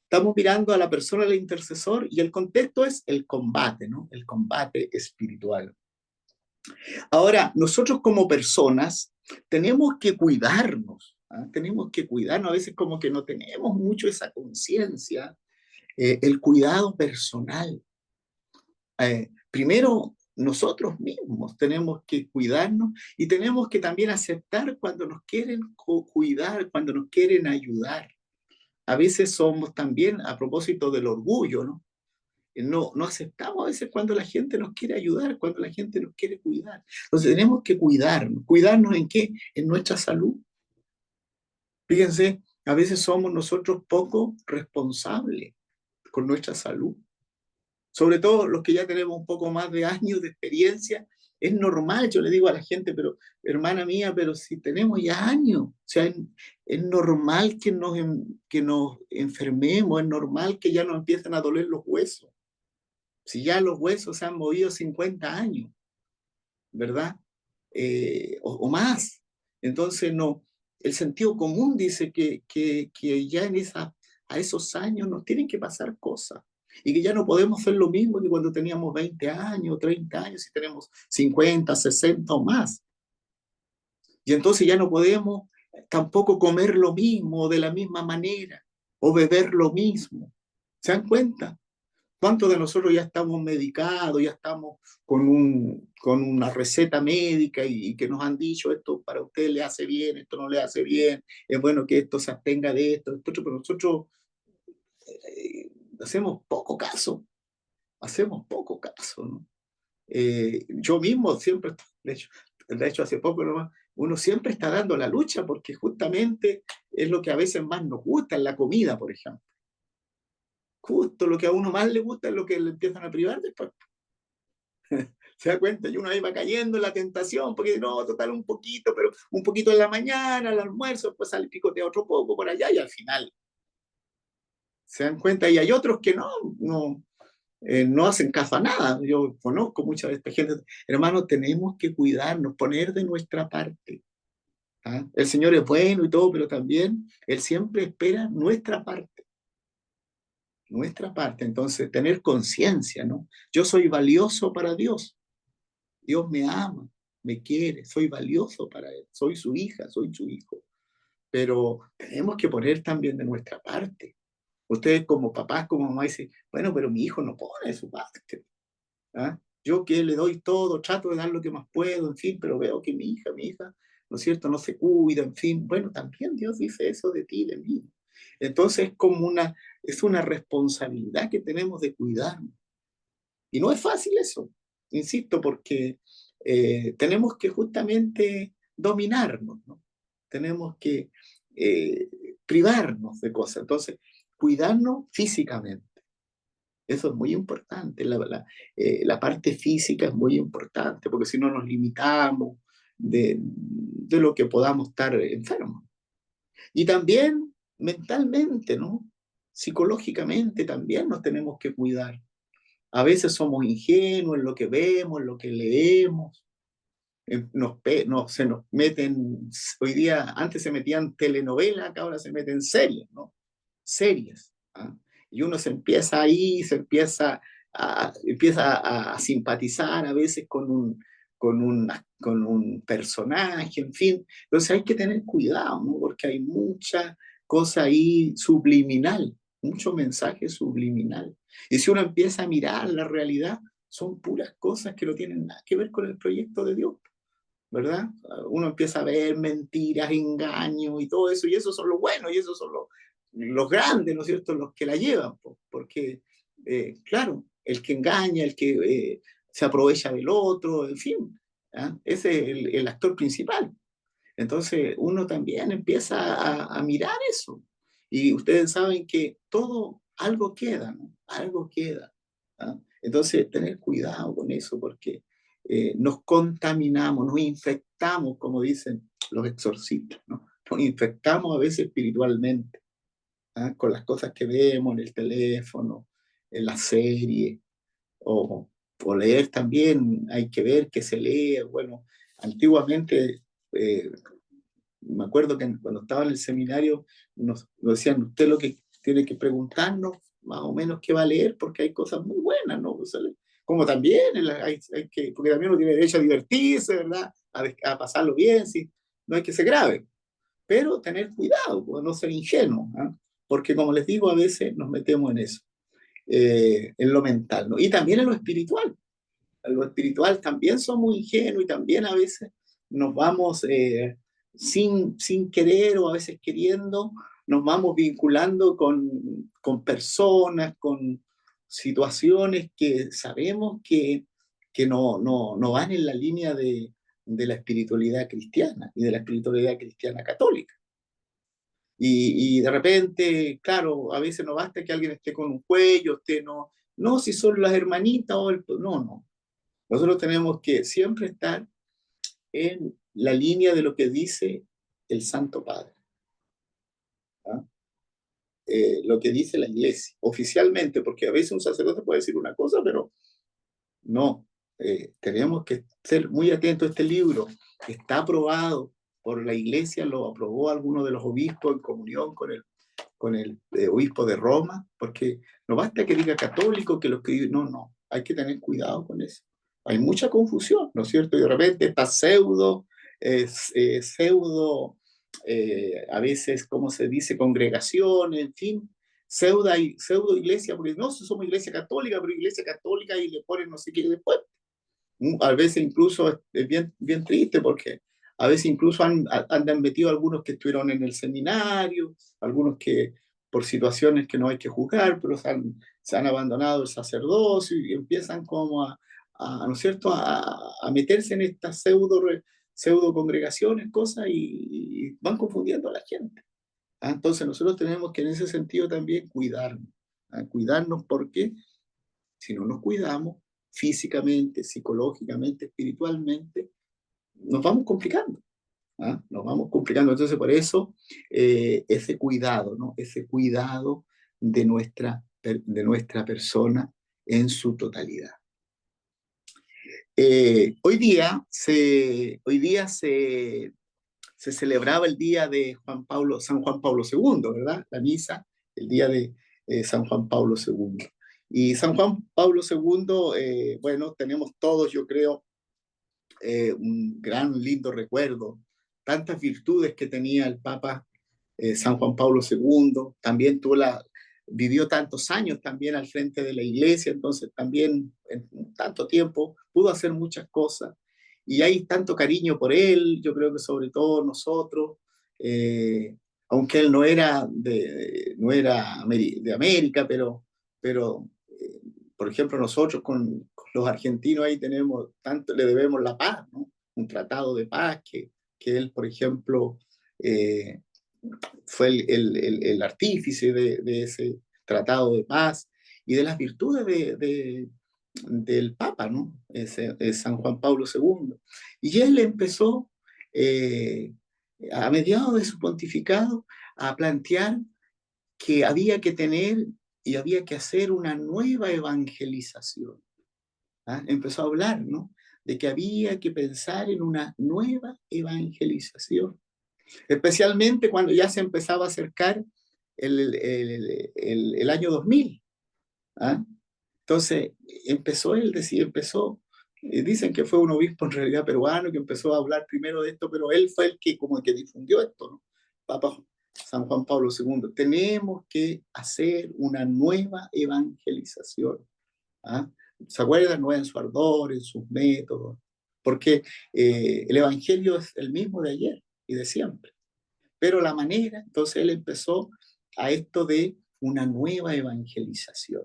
estamos mirando a la persona del intercesor y el contexto es el combate, ¿no? El combate espiritual. Ahora, nosotros como personas tenemos que cuidarnos, ¿ah? Tenemos que cuidarnos, a veces como que no tenemos mucho esa conciencia, el cuidado personal. Primero, nosotros mismos tenemos que cuidarnos y tenemos que también aceptar cuando nos quieren cuidar, cuando nos quieren ayudar. A veces somos también, a propósito del orgullo, ¿no? No aceptamos a veces cuando la gente nos quiere ayudar, cuando la gente nos quiere cuidar. Entonces tenemos que cuidarnos. ¿Cuidarnos en qué? En nuestra salud. Fíjense, a veces somos nosotros poco responsables con nuestra salud. Sobre todo los que ya tenemos un poco más de años de experiencia, es normal, yo le digo a la gente, pero hermana mía, pero si tenemos ya años, o sea, es normal que nos enfermemos, es normal que ya nos empiecen a doler los huesos. Si ya los huesos se han movido 50 años, ¿verdad? O más. Entonces, no, el sentido común dice que ya a esos años nos tienen que pasar cosas y que ya no podemos hacer lo mismo que cuando teníamos 20 años, 30 años, si tenemos 50, 60 o más. Y entonces ya no podemos tampoco comer lo mismo de la misma manera o beber lo mismo. ¿Se dan cuenta? ¿Cuántos de nosotros ya estamos medicados, ya estamos con una receta médica y que nos han dicho esto para usted le hace bien, esto no le hace bien, es bueno que esto se abstenga de esto, pero nosotros hacemos poco caso, ¿no? Yo mismo siempre, de hecho hace poco nomás, uno siempre está dando la lucha porque justamente es lo que a veces más nos gusta en la comida, por ejemplo. Justo lo que a uno más le gusta es lo que le empiezan a privar después. Se da cuenta, y uno ahí va cayendo en la tentación, porque no, total un poquito, pero un poquito en la mañana, al almuerzo, pues sale picotea otro poco por allá y al final se dan cuenta. Y hay otros que no hacen caso a nada. Yo conozco mucha de esta gente. Hermanos, tenemos que cuidarnos, poner de nuestra parte. ¿Ah? El Señor es bueno y todo, pero también Él siempre espera nuestra parte. Nuestra parte. Entonces, tener conciencia, ¿no? Yo soy valioso para Dios. Dios me ama, me quiere, soy valioso para Él, soy su hija, soy su hijo. Pero tenemos que poner también de nuestra parte. Ustedes como papás, como mamá, dicen, bueno, pero mi hijo no pone de su parte. ¿Ah? Yo que le doy todo, trato de dar lo que más puedo, en fin, pero veo que mi hija, ¿no es cierto?, no se cuida, en fin. Bueno, también Dios dice eso de ti, de mí. Entonces es una responsabilidad que tenemos de cuidarnos. Y no es fácil eso, insisto, porque tenemos que justamente dominarnos, ¿no? Tenemos que eh, privarnos de cosas. Entonces, cuidarnos físicamente. Eso es muy importante. La parte física es muy importante, porque si no nos limitamos de lo que podamos estar enfermos. Y también mentalmente, ¿no? Psicológicamente también nos tenemos que cuidar. A veces somos ingenuos en lo que vemos, en lo que leemos. Se nos meten, hoy día, antes se metían telenovelas, acá ahora se meten series, ¿no? Series. ¿Ah? Y uno se empieza ahí, empieza a simpatizar a veces con un personaje, en fin. Entonces hay que tener cuidado, ¿no? Porque hay cosa ahí subliminal, mucho mensaje subliminal. Y si uno empieza a mirar la realidad, son puras cosas que no tienen nada que ver con el proyecto de Dios, ¿verdad? Uno empieza a ver mentiras, engaños y todo eso, y esos son los buenos, y esos son los grandes, ¿no es cierto?, los que la llevan, porque, claro, el que engaña, el que se aprovecha del otro, en fin, ¿ah? Ese es el actor principal. Entonces uno también empieza a mirar eso. Y ustedes saben que todo, algo queda, ¿no? Algo queda. ¿Ah? Entonces tener cuidado con eso porque nos contaminamos, nos infectamos, como dicen los exorcistas, ¿no? Nos infectamos a veces espiritualmente, ¿ah? Con las cosas que vemos en el teléfono, en la serie, o leer también, hay que ver que se lee. Bueno, antiguamente eh, me acuerdo que cuando estaba en el seminario nos decían, usted lo que tiene que preguntarnos más o menos qué va a leer, porque hay cosas muy buenas, ¿no? O sea, como también hay que, porque también uno tiene derecho a divertirse, ¿verdad? A pasarlo bien, sí, no hay que ser grave, pero tener cuidado, pues, no ser ingenuo, ¿eh? Porque como les digo, a veces nos metemos en eso, en lo mental, ¿no? Y también en lo espiritual. En lo espiritual también somos ingenuos y también a veces nos vamos sin querer o a veces queriendo, nos vamos vinculando con personas, con situaciones que sabemos que no van en la línea de la espiritualidad cristiana y de la espiritualidad cristiana católica. Y de repente, claro, a veces no basta que alguien esté con un cuello, esté no, si son las hermanitas o no. Nosotros tenemos que siempre estar en la línea de lo que dice el Santo Padre, ¿ah? Lo que dice la Iglesia, oficialmente, porque a veces un sacerdote puede decir una cosa, pero no. Tenemos que ser muy atentos a este libro. Está aprobado por la Iglesia, lo aprobó alguno de los obispos en comunión con el obispo de Roma, porque no basta que diga católico, que lo que no, hay que tener cuidado con eso. Hay mucha confusión, ¿no es cierto? Y de repente está a veces, ¿cómo se dice? Congregación, en fin, pseudo iglesia, porque no somos iglesia católica, pero iglesia católica y le ponen no sé qué después. A veces incluso es bien, bien triste porque a veces incluso han metido algunos que estuvieron en el seminario, algunos que por situaciones que no hay que juzgar, pero se han abandonado el sacerdocio y empiezan como ¿no es cierto?, a meterse en estas pseudo congregaciones, cosas, y van confundiendo a la gente. ¿Ah? Entonces nosotros tenemos que en ese sentido también cuidarnos, ¿ah? Cuidarnos porque si no nos cuidamos físicamente, psicológicamente, espiritualmente, nos vamos complicando. ¿Ah? Nos vamos complicando. Entonces, por eso, ese cuidado, ¿no? Ese cuidado de nuestra persona en su totalidad. Hoy día se celebraba el día de San Juan Pablo II, ¿verdad? La misa, el día de San Juan Pablo II. Y San Juan Pablo II, bueno, tenemos todos, yo creo, un gran, lindo recuerdo, tantas virtudes que tenía el Papa San Juan Pablo II, también vivió tantos años también al frente de la iglesia, entonces también en tanto tiempo pudo hacer muchas cosas y hay tanto cariño por él, yo creo que sobre todo nosotros, eh, aunque él no era de América, pero por ejemplo, nosotros con los argentinos ahí tenemos, tanto le debemos la paz, ¿no? Un tratado de paz que él, por ejemplo, eh, fue el artífice de ese tratado de paz y de las virtudes del Papa, ¿no? Es San Juan Pablo II. Y él empezó, eh, a mediados de su pontificado, a plantear que había que tener y había que hacer una nueva evangelización. ¿Ah? Empezó a hablar, ¿no?, de que había que pensar en una nueva evangelización, especialmente cuando ya se empezaba a acercar el año 2000. ¿Ah? Entonces, dicen que fue un obispo en realidad peruano que empezó a hablar primero de esto, pero él fue el que como que difundió esto, ¿no? Papa San Juan Pablo II, tenemos que hacer una nueva evangelización. ¿Ah? ¿Se acuerdan? No en su ardor, en sus métodos, porque el evangelio es el mismo de ayer y de siempre. Pero la manera, entonces él empezó a esto de una nueva evangelización.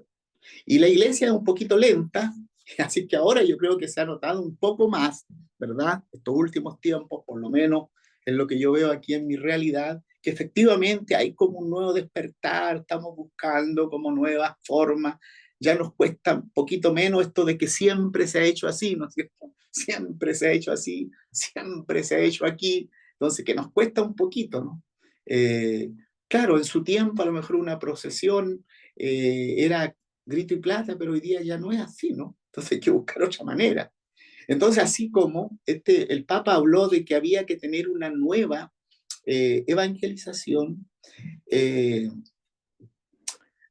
Y la iglesia es un poquito lenta, así que ahora yo creo que se ha notado un poco más, ¿verdad? Estos últimos tiempos, por lo menos en lo que yo veo aquí en mi realidad, que efectivamente hay como un nuevo despertar, estamos buscando como nuevas formas, ya nos cuesta un poquito menos esto de que siempre se ha hecho así, ¿no es cierto? Siempre se ha hecho así, siempre se ha hecho aquí, entonces que nos cuesta un poquito, ¿no? Claro, en su tiempo a lo mejor una procesión era grito y plata, pero hoy día ya no es así, ¿no? Entonces hay que buscar otra manera. Entonces, así como el Papa habló de que había que tener una nueva evangelización, eh,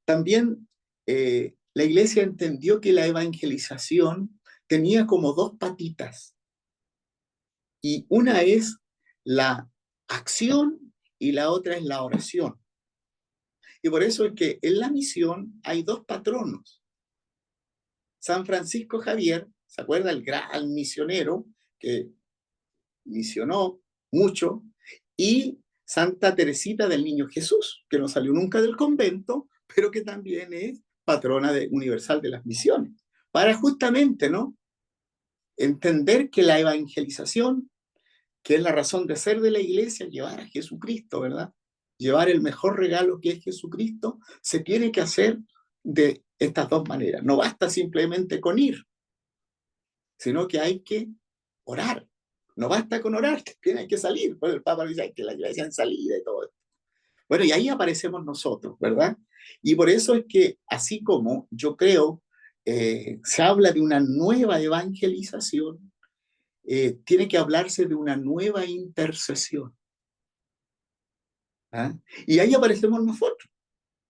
también la iglesia entendió que la evangelización tenía como dos patitas, y una es la acción y la otra es la oración. Y por eso es que en la misión hay dos patronos. San Francisco Javier, ¿se acuerda? El gran misionero que misionó mucho, y Santa Teresita del Niño Jesús, que no salió nunca del convento, pero que también es patrona universal de las misiones, para justamente, ¿no?, entender que la evangelización, que es la razón de ser de la iglesia, llevar a Jesucristo, ¿verdad? Llevar el mejor regalo que es Jesucristo, se tiene que hacer de estas dos maneras. No basta simplemente con ir, sino que hay que orar. No basta con orar, también hay que salir. Pues el Papa dice que la iglesia en salida y todo esto. Bueno, y ahí aparecemos nosotros, ¿verdad? Y por eso es que, así como yo creo, se habla de una nueva evangelización, tiene que hablarse de una nueva intercesión. ¿Ah? Y ahí aparecemos nosotros,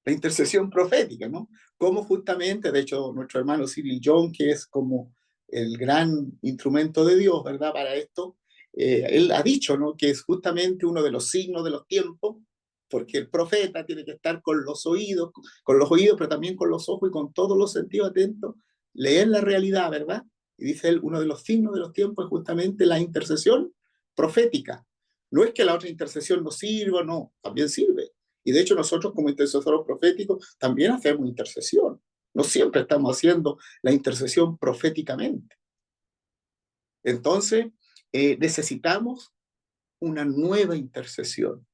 la intercesión profética, ¿no? Como justamente, de hecho, nuestro hermano Cyril John, que es como el gran instrumento de Dios, ¿verdad? Para esto, él ha dicho, ¿no?, que es justamente uno de los signos de los tiempos, porque el profeta tiene que estar con los oídos, pero también con los ojos y con todos los sentidos atentos, leer la realidad, ¿verdad? Y dice él, uno de los signos de los tiempos es justamente la intercesión profética. No es que la otra intercesión no sirva, no, también sirve. Y de hecho nosotros como intercesores proféticos también hacemos intercesión. No siempre estamos haciendo la intercesión proféticamente. Entonces, necesitamos una nueva intercesión.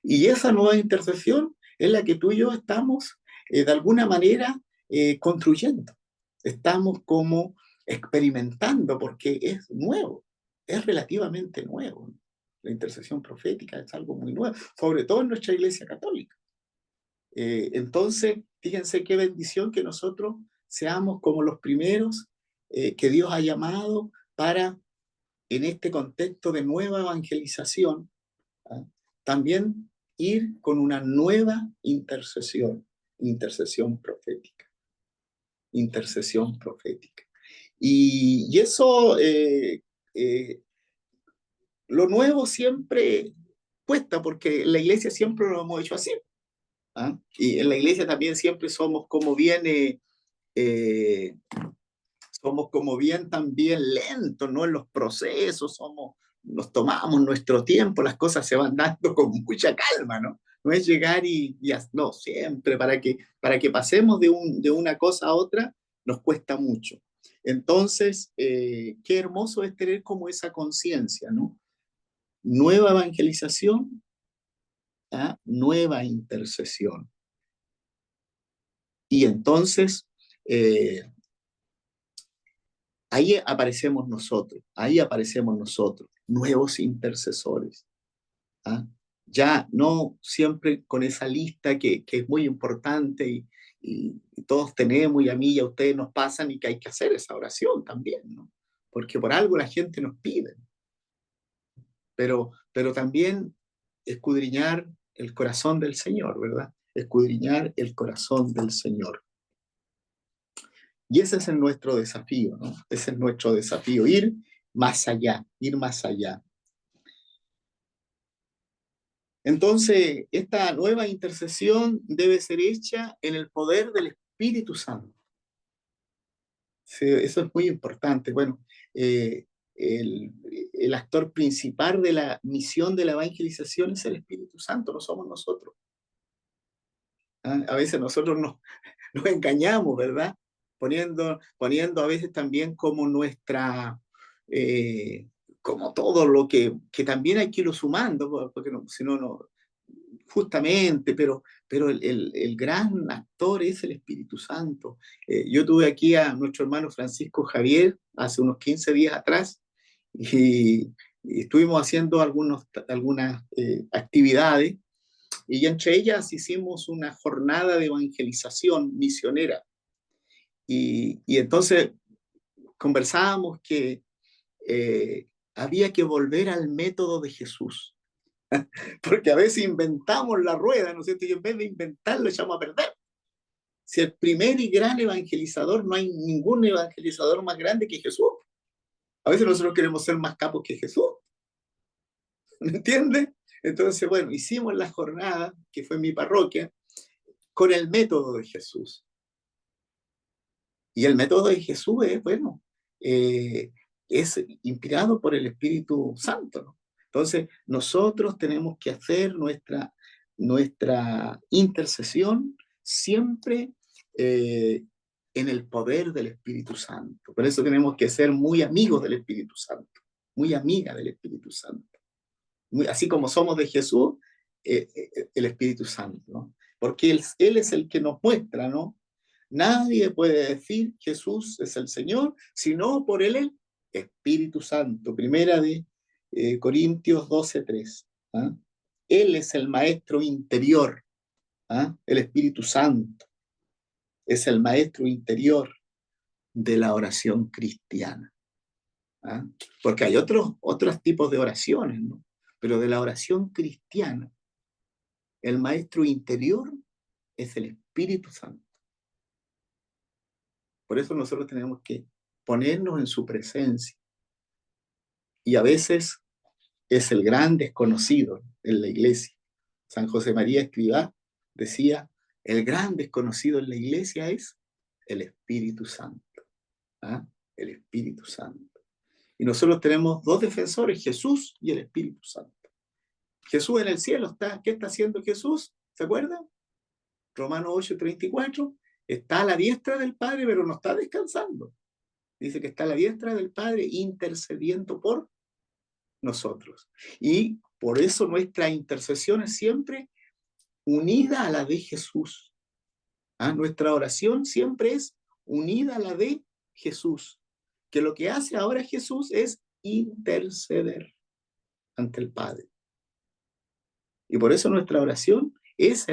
Y esa nueva intercesión es la que tú y yo estamos de alguna manera construyendo. Estamos como experimentando porque es nuevo, es relativamente nuevo. La intercesión profética es algo muy nuevo, sobre todo en nuestra Iglesia Católica. Entonces, fíjense qué bendición que nosotros seamos como los primeros que Dios ha llamado para, en este contexto de nueva evangelización, ¿ah?, también ir con una nueva intercesión, intercesión profética, intercesión profética. Y eso, lo nuevo siempre cuesta, porque la iglesia siempre lo hemos hecho así. ¿Ah? Y en la iglesia también siempre eh, somos como bien también lentos, ¿no?, en los procesos, nos tomamos nuestro tiempo, las cosas se van dando con mucha calma, ¿no? No es llegar no, siempre, para que pasemos de una cosa a otra, nos cuesta mucho. Entonces, qué hermoso es tener como esa conciencia, ¿no? Nueva evangelización, ¿ah?, nueva intercesión. Y entonces, ahí aparecemos nosotros, nuevos intercesores. ¿Ah? Ya no siempre con esa lista que es muy importante y todos tenemos, y a mí y a ustedes nos pasan, y que hay que hacer esa oración también, ¿no? Porque por algo la gente nos pide. Pero también escudriñar el corazón del Señor, ¿verdad? Escudriñar el corazón del Señor. Y ese es nuestro desafío, ¿no? Ese es nuestro desafío, ir más allá, ir más allá. Entonces, esta nueva intercesión debe ser hecha en el poder del Espíritu Santo. Sí, eso es muy importante. Bueno, eh, el, el actor principal de la misión de la evangelización es el Espíritu Santo, no somos nosotros. ¿Ah? A veces nosotros nos engañamos, ¿verdad? Poniendo a veces también como nuestra, como todo lo que también hay que irlo sumando, porque no, si no, no, justamente, pero el gran actor es el Espíritu Santo. Yo tuve aquí a nuestro hermano Francisco Javier hace unos 15 días atrás y, y estuvimos haciendo algunas actividades y entre ellas hicimos una jornada de evangelización misionera. Y entonces conversábamos que había que volver al método de Jesús, porque a veces inventamos la rueda, ¿no es cierto? Y en vez de inventarlo, echamos a perder. Si el primer y gran evangelizador, no hay ningún evangelizador más grande que Jesús. A veces nosotros queremos ser más capos que Jesús, ¿me entiendes? Entonces, bueno, hicimos la jornada, que fue en mi parroquia, con el método de Jesús. Y el método de Jesús es, bueno, eh, es inspirado por el Espíritu Santo, ¿no? Entonces, nosotros tenemos que hacer nuestra intercesión siempre en el poder del Espíritu Santo. Por eso tenemos que ser muy amigos del Espíritu Santo, muy amigas del Espíritu Santo. Así como somos de Jesús, el Espíritu Santo, ¿no? Porque él es el que nos muestra, ¿no? Nadie puede decir Jesús es el Señor, sino por el Espíritu Santo. Primera de Corintios 12:3. ¿Ah? Él es el maestro interior, ¿ah? El Espíritu Santo es el maestro interior de la oración cristiana. ¿Ah? Porque hay otros tipos de oraciones, ¿no? Pero de la oración cristiana, el maestro interior es el Espíritu Santo. Por eso nosotros tenemos que ponernos en su presencia. Y a veces es el gran desconocido en la iglesia. San José María Escrivá decía, el gran desconocido en la iglesia es el Espíritu Santo. ¿Ah? El Espíritu Santo. Y nosotros tenemos dos defensores, Jesús y el Espíritu Santo. Jesús en el cielo está. ¿Qué está haciendo Jesús? ¿Se acuerdan? Romanos 8:34. Está a la diestra del Padre, pero no está descansando. Dice que está a la diestra del Padre intercediendo por nosotros. Y por eso nuestra intercesión es siempre unida a la de Jesús. ¿Ah? Nuestra oración siempre es unida a la de Jesús. Que lo que hace ahora Jesús es interceder ante el Padre. Y por eso nuestra oración es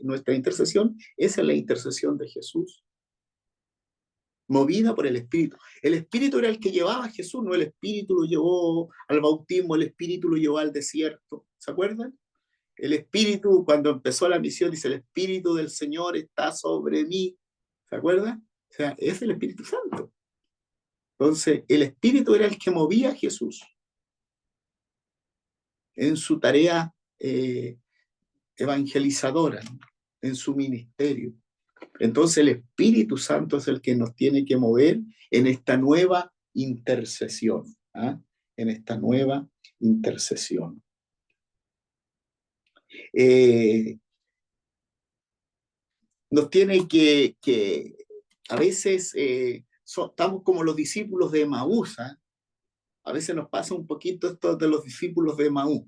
nuestra intercesión es en la intercesión de Jesús, movida por el Espíritu. El Espíritu era el que llevaba a Jesús, no el Espíritu lo llevó al bautismo, el Espíritu lo llevó al desierto. ¿Se acuerdan? El Espíritu, cuando empezó la misión, dice, el Espíritu del Señor está sobre mí. ¿Se acuerdan? O sea, es el Espíritu Santo. Entonces, el Espíritu era el que movía a Jesús en su tarea evangelizadora, ¿no? En su ministerio. Entonces el Espíritu Santo es el que nos tiene que mover en esta nueva intercesión, ¿ah? En esta nueva intercesión. Nos tiene que a veces estamos como los discípulos de Emaús, ¿ah? A veces nos pasa un poquito esto de los discípulos de Emaús,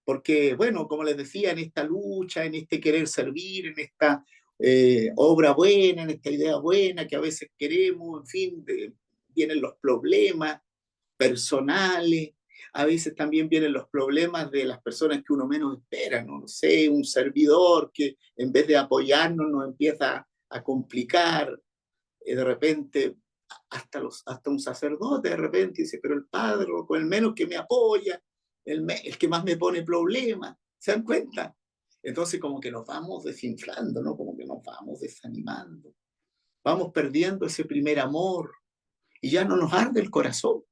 porque, bueno, como les decía, en esta lucha, en este querer servir, en esta obra buena, en esta idea buena que a veces queremos, en fin, vienen los problemas personales, a veces también vienen los problemas de las personas que uno menos espera, ¿no? No sé, un servidor que en vez de apoyarnos nos empieza a complicar, de repente hasta un sacerdote de repente dice, pero el padre, con el menos que me apoya, el que más me pone problemas, ¿se dan cuenta? Entonces como que nos vamos desinflando, ¿no? Como que nos vamos desanimando, vamos perdiendo ese primer amor y ya no nos arde el corazón,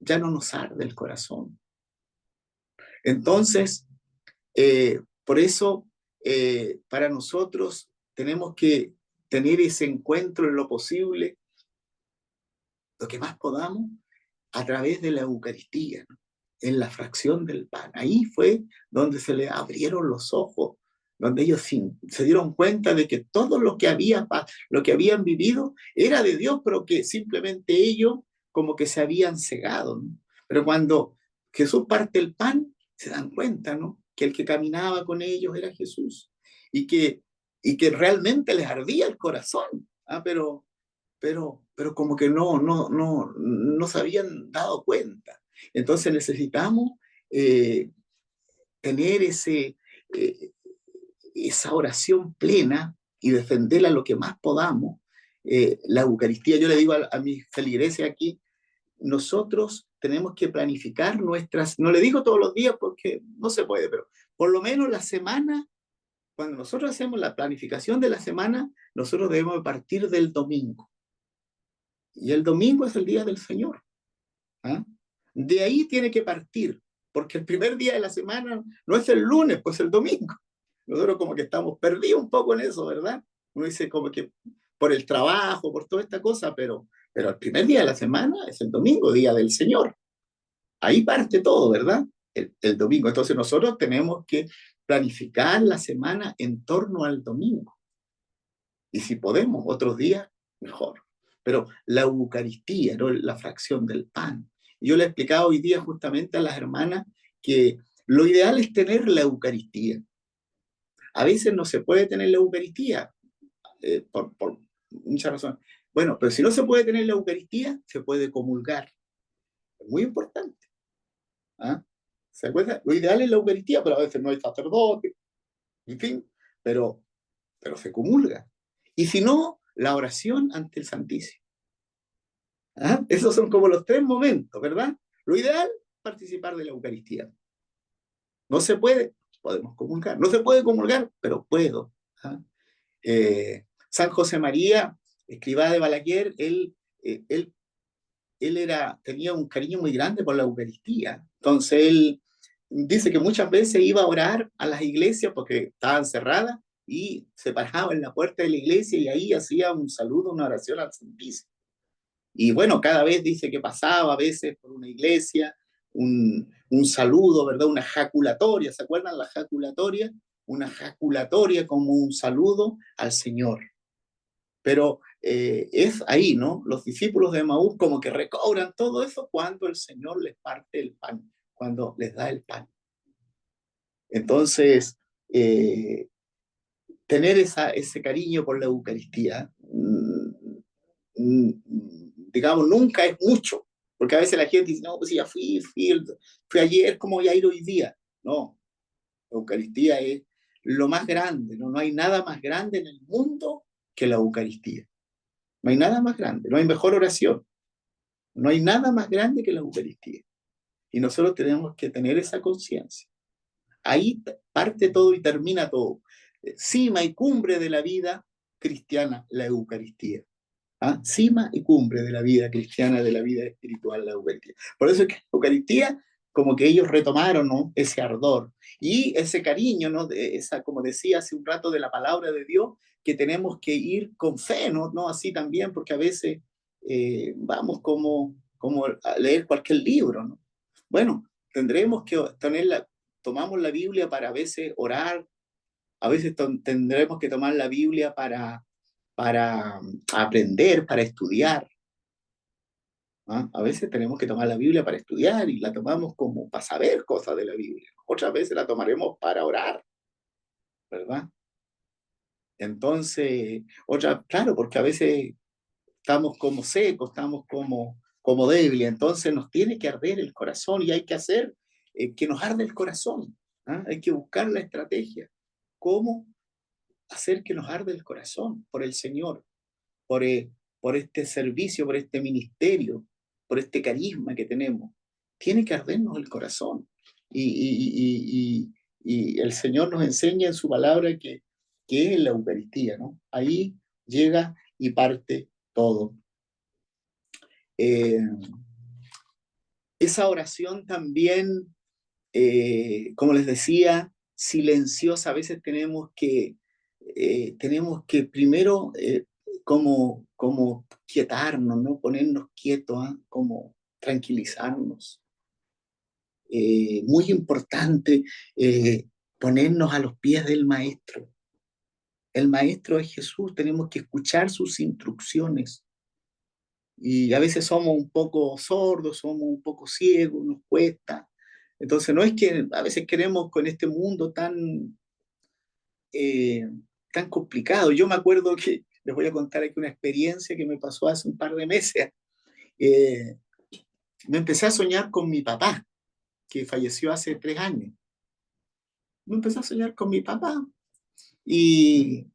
ya no nos arde el corazón. Entonces, por eso, para nosotros tenemos que tener ese encuentro en lo posible, lo que más podamos, a través de la Eucaristía, ¿no? En la fracción del pan. Ahí fue donde se les abrieron los ojos, donde ellos se dieron cuenta de que todo lo que habían vivido era de Dios, pero que simplemente ellos como que se habían cegado, ¿no? Pero cuando Jesús parte el pan, se dan cuenta, ¿no? Que el que caminaba con ellos era Jesús y que, y que realmente les ardía el corazón. ¿Ah? Pero como que no se habían dado cuenta. Entonces necesitamos eh, tener eh, esa oración plena y defenderla lo que más podamos. La Eucaristía, yo le digo a mis feligreses aquí, nosotros tenemos que planificar nuestras, no le digo todos los días porque no se puede, pero por lo menos la semana, cuando nosotros hacemos la planificación de la semana, nosotros debemos partir del domingo. Y el domingo es el día del Señor. ¿Ah? De ahí tiene que partir, porque el primer día de la semana no es el lunes, pues el domingo. Nosotros como que estamos perdidos un poco en eso, ¿verdad? Uno dice como que por el trabajo, por toda esta cosa, pero el primer día de la semana es el domingo, día del Señor. Ahí parte todo, ¿verdad? El domingo. Entonces nosotros tenemos que planificar la semana en torno al domingo. Y si podemos, otros días, mejor. Pero la Eucaristía, ¿no? La fracción del pan. Yo le he explicado hoy día justamente a las hermanas que lo ideal es tener la Eucaristía. A veces no se puede tener la Eucaristía por muchas razones. Bueno, pero si no se puede tener la Eucaristía, se puede comulgar. Es muy importante. ¿Ah? ¿Se acuerda? Lo ideal es la Eucaristía, pero a veces no hay sacerdote, en fin, pero se comulga. Y si no, la oración ante el Santísimo. ¿Ah? Esos son como los tres momentos, ¿verdad? Lo ideal, participar de la Eucaristía. No se puede, podemos comulgar. No se puede comulgar, pero puedo. ¿Ah? San José María, escribá de Balaguer, tenía un cariño muy grande por la Eucaristía. Entonces él dice que muchas veces iba a orar a las iglesias porque estaban cerradas y se paraba en la puerta de la iglesia y ahí hacía un saludo, una oración al Santísimo. Y bueno, cada vez dice que pasaba a veces por una iglesia, un saludo, ¿verdad? Una jaculatoria, ¿se acuerdan la jaculatoria? Una jaculatoria como un saludo al Señor. Pero es ahí, ¿no? Los discípulos de Maús como que recobran todo eso cuando el Señor les parte el pan, cuando les da el pan. Entonces, tener ese cariño por la Eucaristía, digamos, nunca es mucho, porque a veces la gente dice, no, pues ya fui ayer, ¿cómo voy a ir hoy día? No, la Eucaristía es lo más grande, ¿no? No hay nada más grande en el mundo que la Eucaristía. No hay nada más grande, no hay mejor oración, no hay nada más grande que la Eucaristía. Y nosotros tenemos que tener esa conciencia. Ahí parte todo y termina todo. Cima y cumbre de la vida cristiana, la Eucaristía. ¿Ah? Cima y cumbre de la vida cristiana, de la vida espiritual, la Eucaristía. Por eso es que la Eucaristía, como que ellos retomaron, ¿no? Ese ardor y ese cariño, ¿no? De esa, como decía hace un rato, de la palabra de Dios, que tenemos que ir con fe, ¿no? No así también, porque a veces vamos como a leer cualquier libro, ¿no? Bueno, tendremos que tomamos la Biblia para a veces orar, a veces tendremos que tomar la Biblia para aprender, para estudiar. ¿Ah? A veces tenemos que tomar la Biblia para estudiar y la tomamos como para saber cosas de la Biblia. Otras veces la tomaremos para orar, ¿verdad? Entonces, claro, porque a veces estamos como secos, estamos como débiles, entonces nos tiene que arder el corazón y hay que hacer que nos arde el corazón. ¿Ah? Hay que buscar la estrategia. ¿Cómo hacer que nos arde el corazón por el Señor? por, eh, por este servicio, por este ministerio, por este carisma que tenemos. Tiene que ardernos el corazón. Y el Señor nos enseña en su palabra que es la Eucaristía, ¿no? Ahí llega y parte todo. Esa oración también como les decía, silenciosa. A veces tenemos que primero como quietarnos, ¿no? Ponernos quietos, ¿ah? Como tranquilizarnos. Muy importante ponernos a los pies del Maestro. El Maestro es Jesús, tenemos que escuchar sus instrucciones. Y a veces somos un poco sordos, somos un poco ciegos, nos cuesta. Entonces no es que a veces queremos con este mundo eh, tan complicado. Yo me acuerdo que, les voy a contar aquí una experiencia que me pasó hace un par de meses. Eh, Me empecé a soñar con mi papá, que falleció hace 3 años. Me empecé a soñar con mi papá y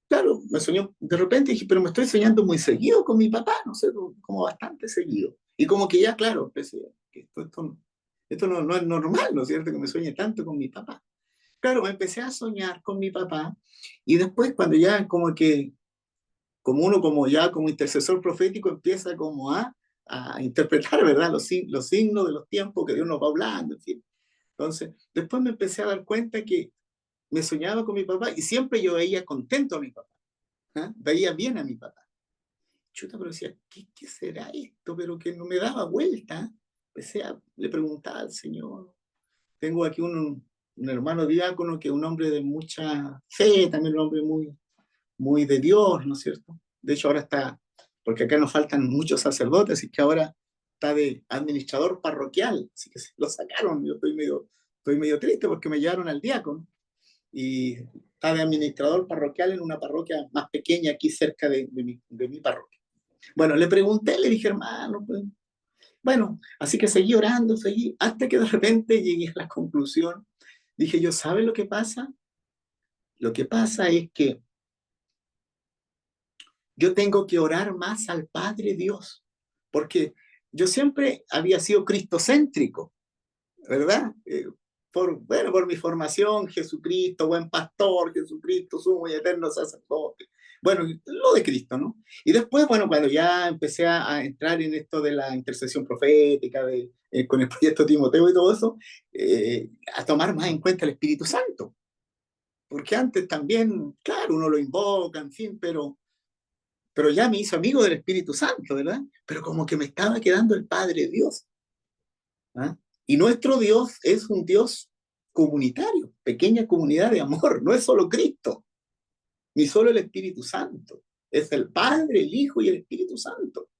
claro, me soñó, de repente dije, pero me estoy soñando muy seguido con mi papá, no sé, como bastante seguido. Y como que ya, claro, pensé que esto no es normal, ¿no es cierto? Que me sueñe tanto con mi papá. Claro, me empecé a soñar con mi papá y después cuando ya como uno como ya como intercesor profético empieza como a interpretar, ¿verdad? Los signos de los tiempos que Dios nos va hablando, en fin. Entonces, después me empecé a dar cuenta que me soñaba con mi papá y siempre yo veía contento a mi papá, ¿ah? Veía bien a mi papá. Chuta, pero decía, ¿qué será esto? Pero que no me daba vuelta. Le preguntaba al Señor. Tengo aquí un hermano diácono que es un hombre de mucha fe, también un hombre muy de Dios, ¿no es cierto? De hecho, ahora está, porque acá nos faltan muchos sacerdotes, y que ahora está de administrador parroquial, así que lo sacaron. Yo estoy medio triste porque me llevaron al diácono y está de administrador parroquial en una parroquia más pequeña aquí cerca de mi parroquia. Bueno, le pregunté, le dije, hermano, pues, bueno, así que seguí orando, seguí, hasta que de repente llegué a la conclusión. Dije yo, ¿sabe lo que pasa? Lo que pasa es que yo tengo que orar más al Padre Dios, porque yo siempre había sido cristocéntrico, ¿verdad? Bueno, por mi formación, Jesucristo, buen pastor, Jesucristo, sumo y eterno sacerdote. Bueno, lo de Cristo, ¿no? Y después, bueno, cuando ya empecé a entrar en esto de la intercesión profética, con el proyecto Timoteo y todo eso, a tomar más en cuenta el Espíritu Santo. Porque antes también, claro, uno lo invoca, en fin, pero ya me hizo amigo del Espíritu Santo, ¿verdad? Pero como que me estaba quedando el Padre Dios. ¿Ah? Y nuestro Dios es un Dios comunitario, pequeña comunidad de amor, no es solo Cristo, ni solo el Espíritu Santo, es el Padre, el Hijo y el Espíritu Santo.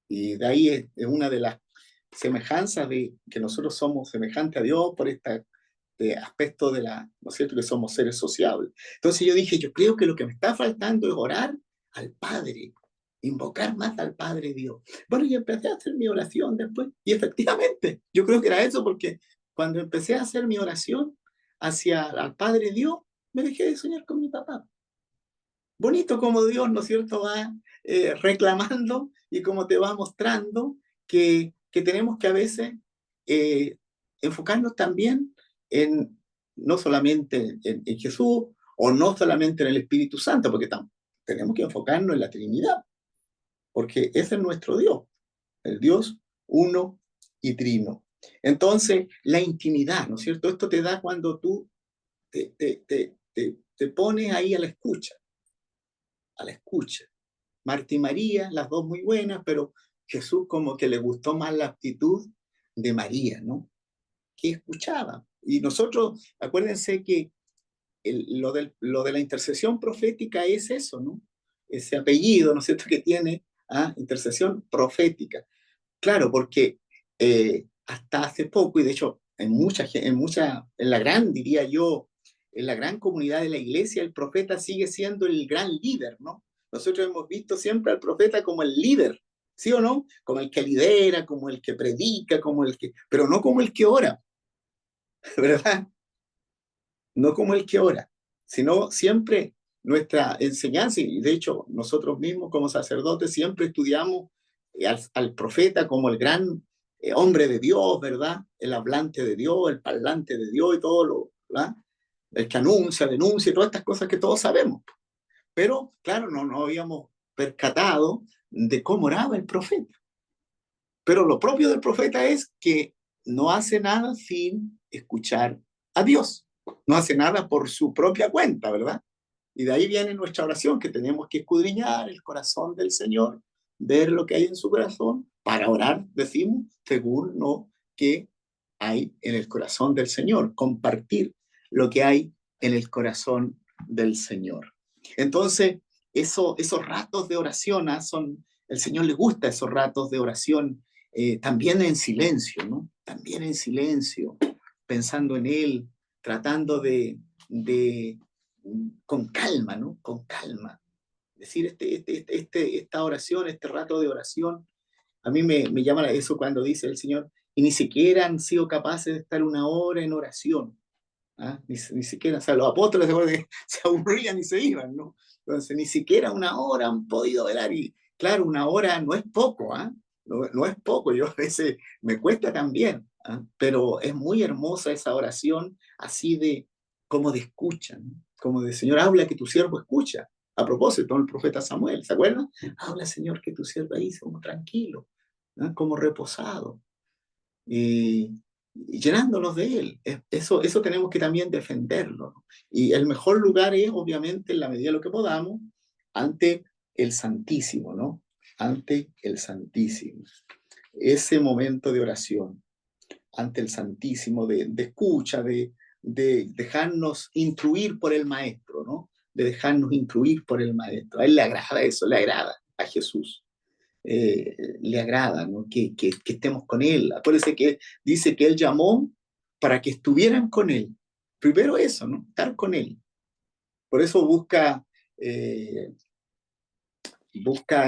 Y de ahí es una de las semejanzas de que nosotros somos semejantes a Dios por este aspecto ¿no es cierto?, que somos seres sociables. Entonces yo dije, yo creo que lo que me está faltando es orar al Padre, invocar más al Padre Dios. Bueno, y empecé a hacer mi oración después, y efectivamente, yo creo que era eso, porque cuando empecé a hacer mi oración hacia al Padre Dios, me dejé de soñar con mi papá. Bonito como Dios, ¿no es cierto?, va reclamando y como te va mostrando que tenemos que a veces eh, enfocarnos también en no solamente en Jesús o no solamente en el Espíritu Santo, porque tenemos que enfocarnos en la Trinidad, porque ese es nuestro Dios, el Dios uno y trino. Entonces, la intimidad, ¿no es cierto? Esto te da cuando tú te pones ahí a la escucha. Marta y María, las dos muy buenas, pero Jesús como que le gustó más la actitud de María, ¿no? Que escuchaba. Y nosotros, acuérdense que lo de la intercesión profética es eso, ¿no? Ese apellido, ¿no es cierto?, que tiene intercesión profética. Claro, porque hasta hace poco, y de hecho en la gran, diría yo, en la gran comunidad de la iglesia, el profeta sigue siendo el gran líder, ¿no? Nosotros hemos visto siempre al profeta como el líder, ¿sí o no? Como el que lidera, como el que predica, pero no como el que ora, ¿verdad? No como el que ora, sino siempre nuestra enseñanza, y de hecho nosotros mismos como sacerdotes siempre estudiamos al profeta como el gran hombre de Dios, ¿verdad? El hablante de Dios, el parlante de Dios y todo ¿verdad? El que anuncia, denuncia, y todas estas cosas que todos sabemos. Pero, claro, no habíamos percatado de cómo oraba el profeta. Pero lo propio del profeta es que no hace nada sin escuchar a Dios. No hace nada por su propia cuenta, ¿verdad? Y de ahí viene nuestra oración, que tenemos que escudriñar el corazón del Señor, ver lo que hay en su corazón, para orar, decimos, según lo que hay en el corazón del Señor, compartir lo que hay en el corazón del Señor. Entonces, esos ratos de oración, el Señor le gusta esos ratos de oración, también en silencio, ¿no? También en silencio, pensando en Él, tratando de con calma, ¿no? Con calma. Decir esta oración, este rato de oración, a mí me llama eso cuando dice el Señor, y ni siquiera han sido capaces de estar una hora en oración. ¿Ah? Ni siquiera, o sea, los apóstoles se aburrían y se iban, ¿no? Entonces, ni siquiera una hora han podido velar. Y claro, una hora no es poco, ¿ah? No es poco, yo a veces me cuesta también, ¿ah? Pero es muy hermosa esa oración, así de como de escucha, ¿no? Como de Señor, habla que tu siervo escucha. A propósito, el profeta Samuel, ¿se acuerdan? Habla, Señor, que tu siervo ahí como tranquilo, ¿no? Como reposado. Y llenándonos de Él. Eso tenemos que también defenderlo, ¿no? Y el mejor lugar es, obviamente, en la medida de lo que podamos, ante el Santísimo, ¿no? Ante el Santísimo. Ese momento de oración, ante el Santísimo, de escucha, de dejarnos instruir por el Maestro, ¿no? De dejarnos instruir por el Maestro. A Él le agrada eso, le agrada a Jesús. Le agrada, ¿no? Que estemos con Él. Acuérdense que dice que Él llamó para que estuvieran con Él. Primero eso, ¿no? Estar con Él. Por eso busca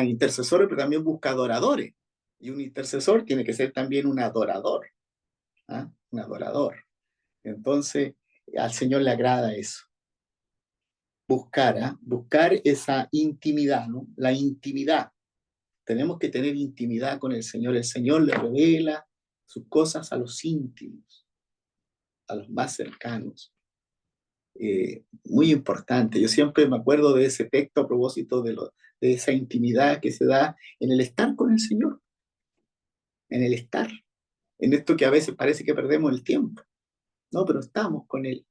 intercesores, pero también busca adoradores. Y un intercesor tiene que ser también un adorador. ¿Ah? Un adorador. Entonces, al Señor le agrada eso. Buscar esa intimidad, ¿no? La intimidad. Tenemos que tener intimidad con el Señor. El Señor le revela sus cosas a los íntimos, a los más cercanos. Muy importante. Yo siempre me acuerdo de ese texto a propósito de esa intimidad que se da en el estar con el Señor, en el estar, en esto que a veces parece que perdemos el tiempo. No, pero estamos con Él.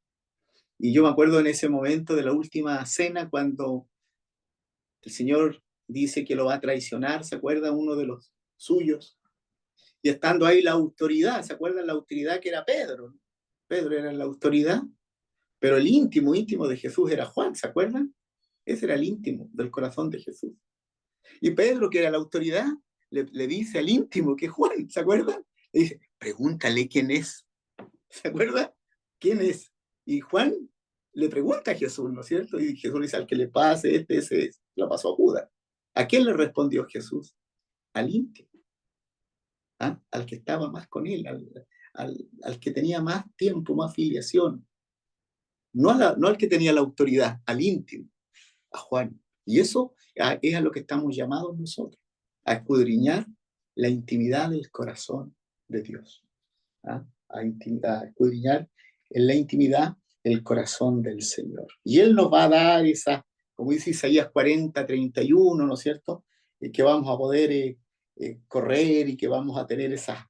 Y yo me acuerdo en ese momento de la última cena cuando el Señor dice que lo va a traicionar, ¿se acuerda? Uno de los suyos. Y estando ahí la autoridad, ¿se acuerdan la autoridad que era Pedro? Pedro era la autoridad, pero el íntimo, íntimo de Jesús era Juan, ¿se acuerdan? Ese era el íntimo del corazón de Jesús. Y Pedro, que era la autoridad, le dice al íntimo que es Juan, ¿se acuerdan? Le dice, pregúntale quién es, ¿se acuerdan? ¿Quién es? Y Juan le pregunta a Jesús, ¿no es cierto? Y Jesús dice, al que le pase ese es. Lo pasó a Judas. ¿A quién le respondió Jesús? Al íntimo. ¿Ah? Al que estaba más con él, al que tenía más tiempo, más filiación, no al que tenía la autoridad, al íntimo, a Juan. Y eso es a lo que estamos llamados nosotros, a escudriñar la intimidad del corazón de Dios, ¿ah? A escudriñar en la intimidad el corazón del Señor. Y Él nos va a dar esa, como dice Isaías 40:31, ¿no es cierto? Que vamos a poder correr y que vamos a tener esas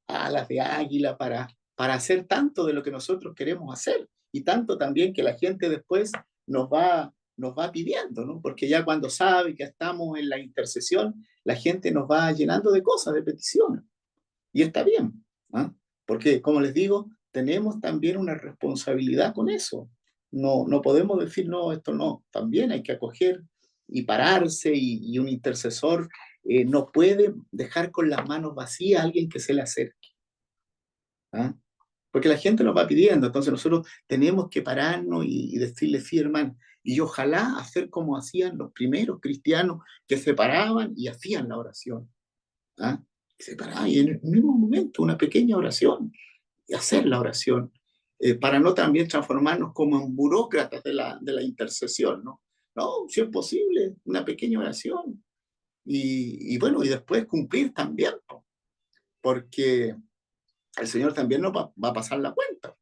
alas de águila para hacer tanto de lo que nosotros queremos hacer y tanto también que la gente después nos va pidiendo, ¿no? Porque ya cuando sabe que estamos en la intercesión, la gente nos va llenando de cosas, de peticiones. Y está bien, ¿ah? Porque, como les digo, tenemos también una responsabilidad con eso. No podemos decir, no, esto no. También hay que acoger y pararse y un intercesor no puede dejar con las manos vacías a alguien que se le acerque. ¿Ah? Porque la gente nos va pidiendo, entonces nosotros tenemos que pararnos y decirle, sí, hermano, y ojalá hacer como hacían los primeros cristianos que se paraban y hacían la oración. ¿Ah? Se paraban y en el mismo momento una pequeña oración y hacer la oración, para no también transformarnos como en burócratas de la intercesión, ¿no? No, si es posible, una pequeña oración y bueno, y después cumplir también, ¿no? Porque el Señor también nos va a pasar la cuenta.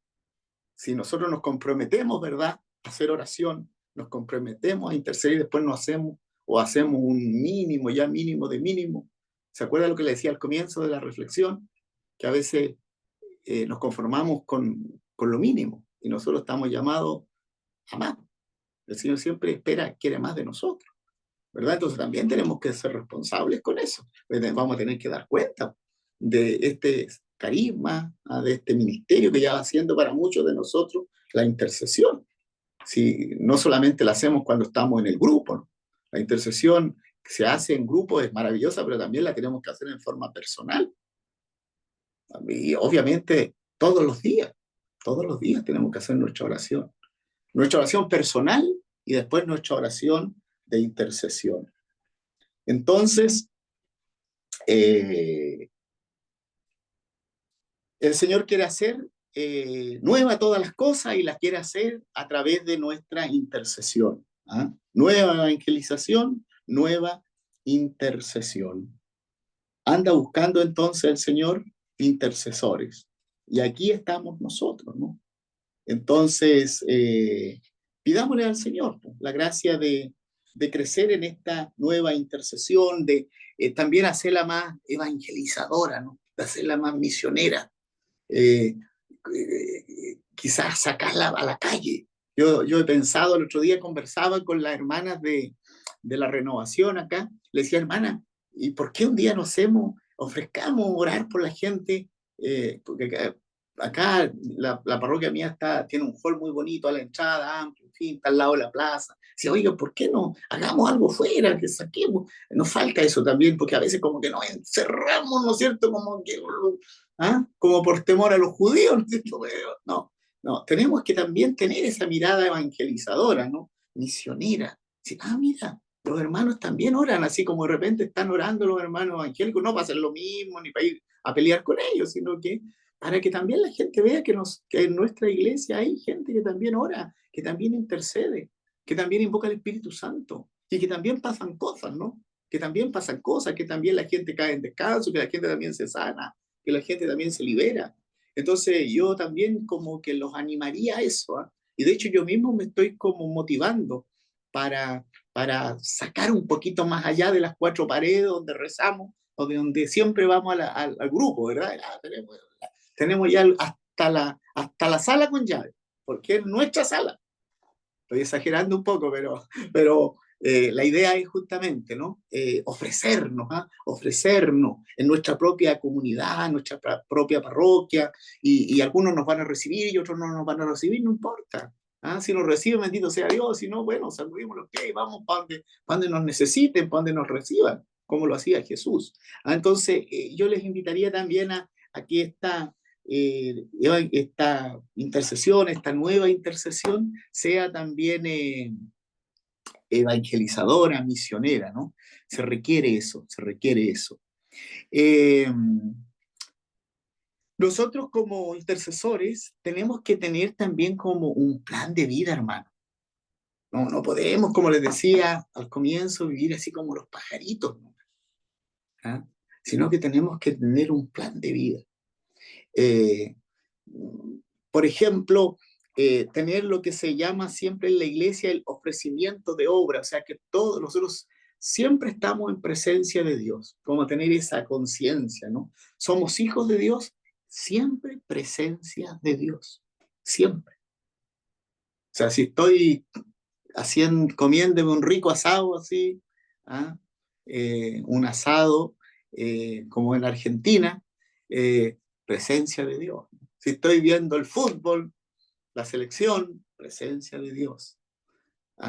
Si nosotros nos comprometemos, ¿verdad?, a hacer oración, nos comprometemos a interceder y después no hacemos o hacemos un mínimo, ya mínimo de mínimo. ¿Se acuerda lo que le decía al comienzo de la reflexión? Que a veces nos conformamos con lo mínimo y nosotros estamos llamados a más. El Señor siempre espera, quiere más de nosotros, ¿verdad? Entonces también tenemos que ser responsables con eso. Vamos a tener que dar cuenta de este carisma, de este ministerio que ya va haciendo para muchos de nosotros la intercesión. Si no solamente la hacemos cuando estamos en el grupo, ¿no? La intercesión que se hace en grupo es maravillosa, pero también la tenemos que hacer en forma personal. Y obviamente todos los días tenemos que hacer nuestra oración personal y después nuestra oración de intercesión. Entonces, el Señor quiere hacer nueva todas las cosas y las quiere hacer a través de nuestra intercesión. ¿Ah? Nueva evangelización, nueva intercesión. Anda buscando entonces el Señor intercesores. Y aquí estamos nosotros, ¿no? Entonces, pidámosle al Señor la gracia de crecer en esta nueva intercesión, de también hacerla más evangelizadora, ¿no? De hacerla más misionera. Quizás sacarla a la calle. Yo he pensado, el otro día conversaba con las hermanas de la renovación acá, le decía, hermana, ¿y por qué un día ofrezcamos orar por la gente? Porque acá la parroquia mía tiene un hall muy bonito a la entrada, amplio, en fin, está al lado de la plaza. Si, oiga, ¿por qué no hagamos algo fuera, que saquemos? Nos falta eso también, porque a veces como que nos encerramos, ¿no es cierto? Como por temor a los judíos, ¿no es cierto? No, no, tenemos que también tener esa mirada evangelizadora, ¿no? Misionera. Sí, mira, los hermanos también oran, así como de repente están orando los hermanos evangélicos, no para hacer lo mismo, ni para ir a pelear con ellos, sino que para que también la gente vea que en nuestra iglesia hay gente que también ora, que también intercede, que también invoca al Espíritu Santo, y que también pasan cosas, ¿no? Que también pasan cosas, que también la gente cae en descanso, que la gente también se sana, que la gente también se libera. Entonces yo también como que los animaría a eso, ¿eh? Y de hecho yo mismo me estoy como motivando para sacar un poquito más allá de las cuatro paredes donde rezamos, o de donde siempre vamos al grupo, ¿verdad? Tenemos ya hasta la sala con llave, porque es nuestra sala. Estoy exagerando un poco, pero la idea es justamente, ¿no? Ofrecernos en nuestra propia comunidad, en nuestra propia parroquia, y algunos nos van a recibir y otros no nos van a recibir, no importa. Si nos reciben, bendito sea Dios, si no, bueno, saludemos los que vamos para donde nos necesiten, para donde nos reciban, como lo hacía Jesús. Entonces, yo les invitaría también a que esta intercesión, esta nueva intercesión, sea también evangelizadora, misionera, ¿no? Se requiere eso, se requiere eso. Nosotros como intercesores tenemos que tener también como un plan de vida, hermano. No podemos, como les decía al comienzo, vivir así como los pajaritos, ¿no? ¿Ah? Sino que tenemos que tener un plan de vida. Eh, por ejemplo, tener lo que se llama siempre en la iglesia el ofrecimiento de obra, o sea que todos nosotros siempre estamos en presencia de Dios, como tener esa conciencia, ¿no? Somos hijos de Dios, siempre presencia de Dios, siempre. O sea, si estoy comiéndome un rico asado así, ¿ah? Un asado como en Argentina, presencia de Dios. Si estoy viendo el fútbol, la selección, presencia de Dios.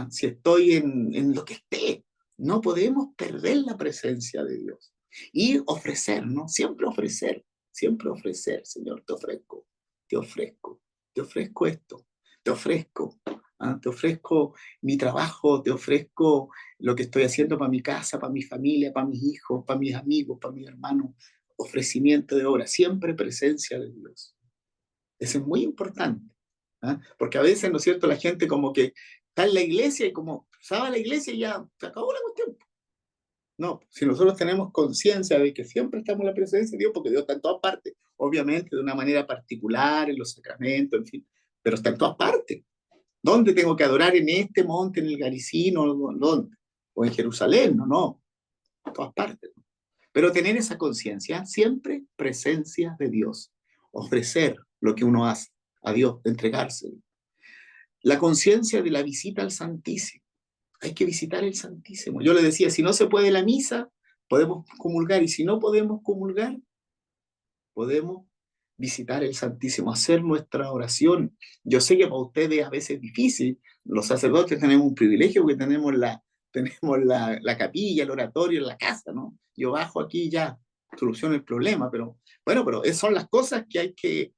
Si estoy en lo que esté, no podemos perder la presencia de Dios. Y ofrecer, ¿no? Siempre ofrecer, Señor, te ofrezco, te ofrezco esto, te ofrezco. Te ofrezco mi trabajo, te ofrezco lo que estoy haciendo para mi casa, para mi familia, para mis hijos, para mis amigos, para mis hermanos. Ofrecimiento de obra, siempre presencia de Dios. Eso es muy importante. Porque a veces, ¿no es cierto?, la gente como que está en la iglesia y como sabe la iglesia y ya se acabó la cuestión. No, si nosotros tenemos conciencia de que siempre estamos en la presencia de Dios, porque Dios está en todas partes, obviamente de una manera particular, en los sacramentos, en fin, pero está en todas partes. ¿Dónde tengo que adorar? ¿En este monte, en el Garicino? ¿Dónde? ¿O en Jerusalén? No, en todas partes. Pero tener esa conciencia, siempre presencia de Dios. ofrecer lo que uno hace a Dios, de entregárselo. La conciencia de la visita al Santísimo. Hay que visitar el Santísimo. Yo le decía, si no se puede la misa, podemos comulgar, y si no podemos comulgar, podemos visitar el Santísimo, hacer nuestra oración. Yo sé que para ustedes a veces es difícil, los sacerdotes tenemos un privilegio porque tenemos la capilla, el oratorio en la casa, ¿no? Yo bajo aquí ya, soluciono el problema, pero bueno, pero esas son las cosas que hay que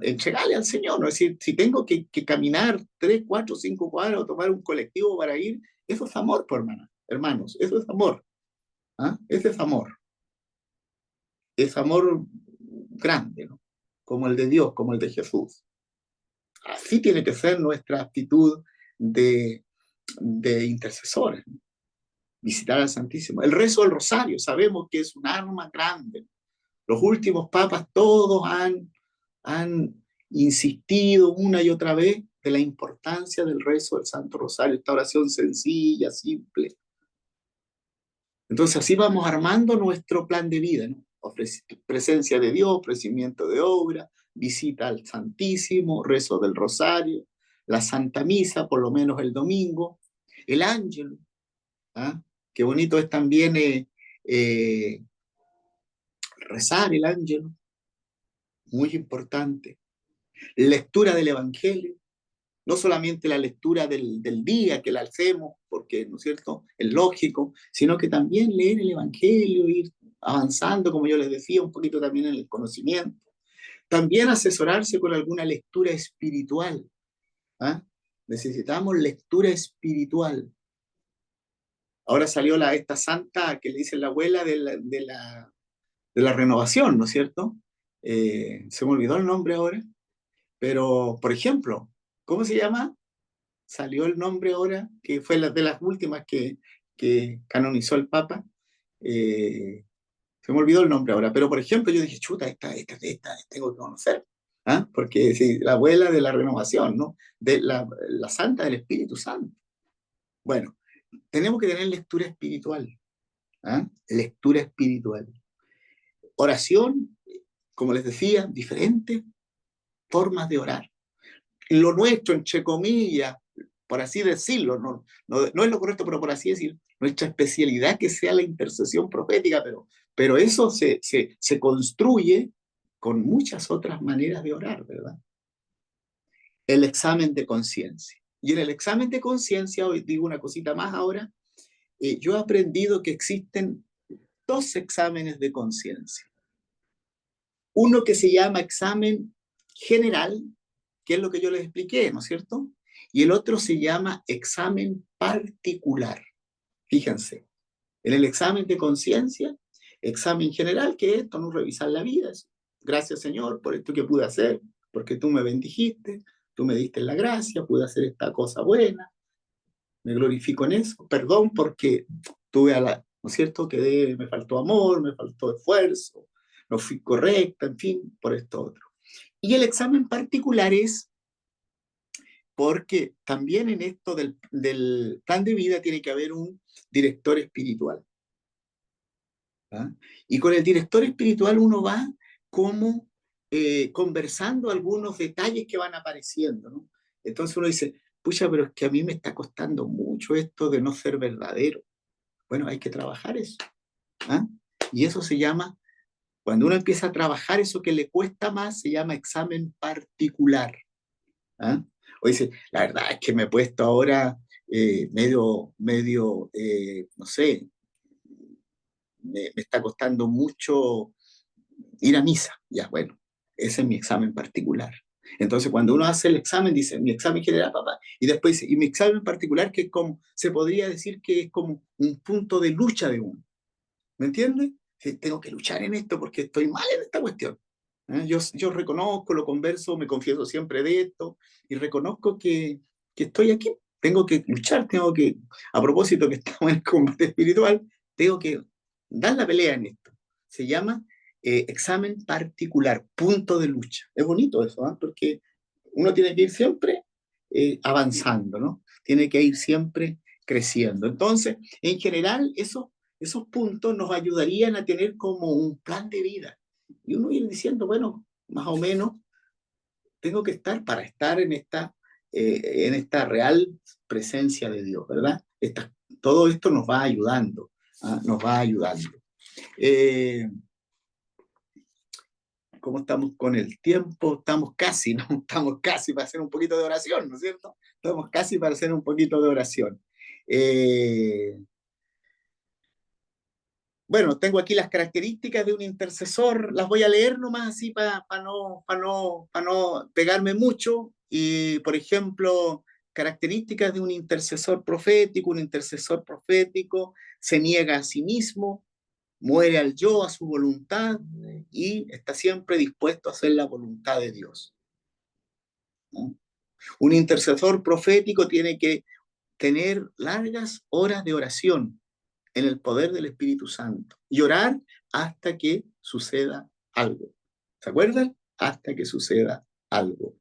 entregarle al Señor, ¿no? Es decir, si tengo que caminar 3, 4, 5 cuadras o tomar un colectivo para ir, eso es amor, por hermanos, eso es amor. ¿Ah? Ese es amor grande, ¿no? Como el de Dios, como el de Jesús. Así tiene que ser nuestra actitud de intercesores, ¿no? Visitar al Santísimo. El rezo del rosario, sabemos que es un arma grande. Los últimos papas todos han insistido una y otra vez de la importancia del rezo del Santo Rosario, esta oración sencilla, simple. Entonces así vamos armando nuestro plan de vida, ¿no? Presencia de Dios, ofrecimiento de obra, visita al Santísimo, rezo del Rosario, la Santa Misa, por lo menos el domingo, el Ángel, ¿ah? Qué bonito es también eh, rezar el Ángel, muy importante. Lectura del Evangelio, no solamente la lectura del día que la hacemos, porque, ¿no es cierto?, es lógico, sino que también leer el Evangelio, ir avanzando, como yo les decía, un poquito también en el conocimiento. También asesorarse con alguna lectura espiritual. ¿Ah? Necesitamos lectura espiritual. Ahora salió esta santa que le dice la abuela de la renovación, ¿no es cierto? Se me olvidó el nombre ahora, pero, por ejemplo, ¿cómo se llama? Salió el nombre ahora, que fue de las últimas que canonizó el Papa. Se me olvidó el nombre ahora, pero por ejemplo yo dije, chuta, esta tengo que conocer. ¿Ah? Porque sí, la abuela de la renovación, ¿no? De la santa del Espíritu Santo. Bueno, tenemos que tener lectura espiritual. ¿Ah? Lectura espiritual. Oración, como les decía, diferentes formas de orar. Lo nuestro, entre comillas, por así decirlo, no es lo correcto, pero por así decir, nuestra especialidad que sea la intercesión profética, pero eso se construye con muchas otras maneras de orar, ¿verdad? El examen de conciencia. Y en el examen de conciencia, hoy digo una cosita más ahora, yo he aprendido que existen 2 exámenes de conciencia. Uno que se llama examen general, que es lo que yo les expliqué, ¿no es cierto? Y el otro se llama examen particular. Fíjense, en el examen de conciencia, examen general, que es esto, no revisar la vida. Gracias, Señor, por esto que pude hacer, porque tú me bendijiste, tú me diste la gracia, pude hacer esta cosa buena, me glorifico en eso. Perdón porque tuve ¿no es cierto? Me faltó amor, me faltó esfuerzo, no fui correcta, en fin, por esto otro. Y el examen particular es porque también en esto del plan de vida tiene que haber un director espiritual. ¿Ah? Y con el director espiritual uno va como conversando algunos detalles que van apareciendo, ¿no? Entonces uno dice, pucha, pero es que a mí me está costando mucho esto de no ser verdadero. Bueno, hay que trabajar eso. ¿Ah? Y eso se llama, cuando uno empieza a trabajar eso que le cuesta más, se llama examen particular. ¿Ah? O dice, la verdad es que me he puesto ahora no sé, me está costando mucho ir a misa. Ya, bueno, ese es mi examen particular. Entonces, cuando uno hace el examen, dice, mi examen general, papá, y después dice, y mi examen particular, que es como, se podría decir que es como un punto de lucha de uno. ¿Me entiendes? Tengo que luchar en esto porque estoy mal en esta cuestión. Yo reconozco, lo converso, me confieso siempre de esto y reconozco que estoy aquí. Tengo que luchar, a propósito que estamos en el combate espiritual, tengo que dar la pelea en esto. Se llama examen particular, punto de lucha. Es bonito eso, ¿eh? Porque uno tiene que ir siempre avanzando, ¿no? Tiene que ir siempre creciendo. Entonces, en general, esos puntos nos ayudarían a tener como un plan de vida. Y uno ir diciendo, bueno, más o menos, tengo que estar para estar en esta real presencia de Dios, ¿verdad? Todo esto nos va ayudando, ¿ah? Nos va ayudando. Eh, ¿Cómo estamos con el tiempo? Estamos casi, ¿no? Estamos casi para hacer un poquito de oración, ¿no es cierto? Estamos casi para hacer un poquito de oración. Eh, bueno, tengo aquí las características de un intercesor, las voy a leer nomás así para no pegarme mucho. Y, por ejemplo, características de un intercesor profético se niega a sí mismo, muere al yo, a su voluntad, y está siempre dispuesto a hacer la voluntad de Dios, ¿no? Un intercesor profético tiene que tener largas horas de oración en el poder del Espíritu Santo y orar hasta que suceda algo. ¿Se acuerdan? Hasta que suceda algo.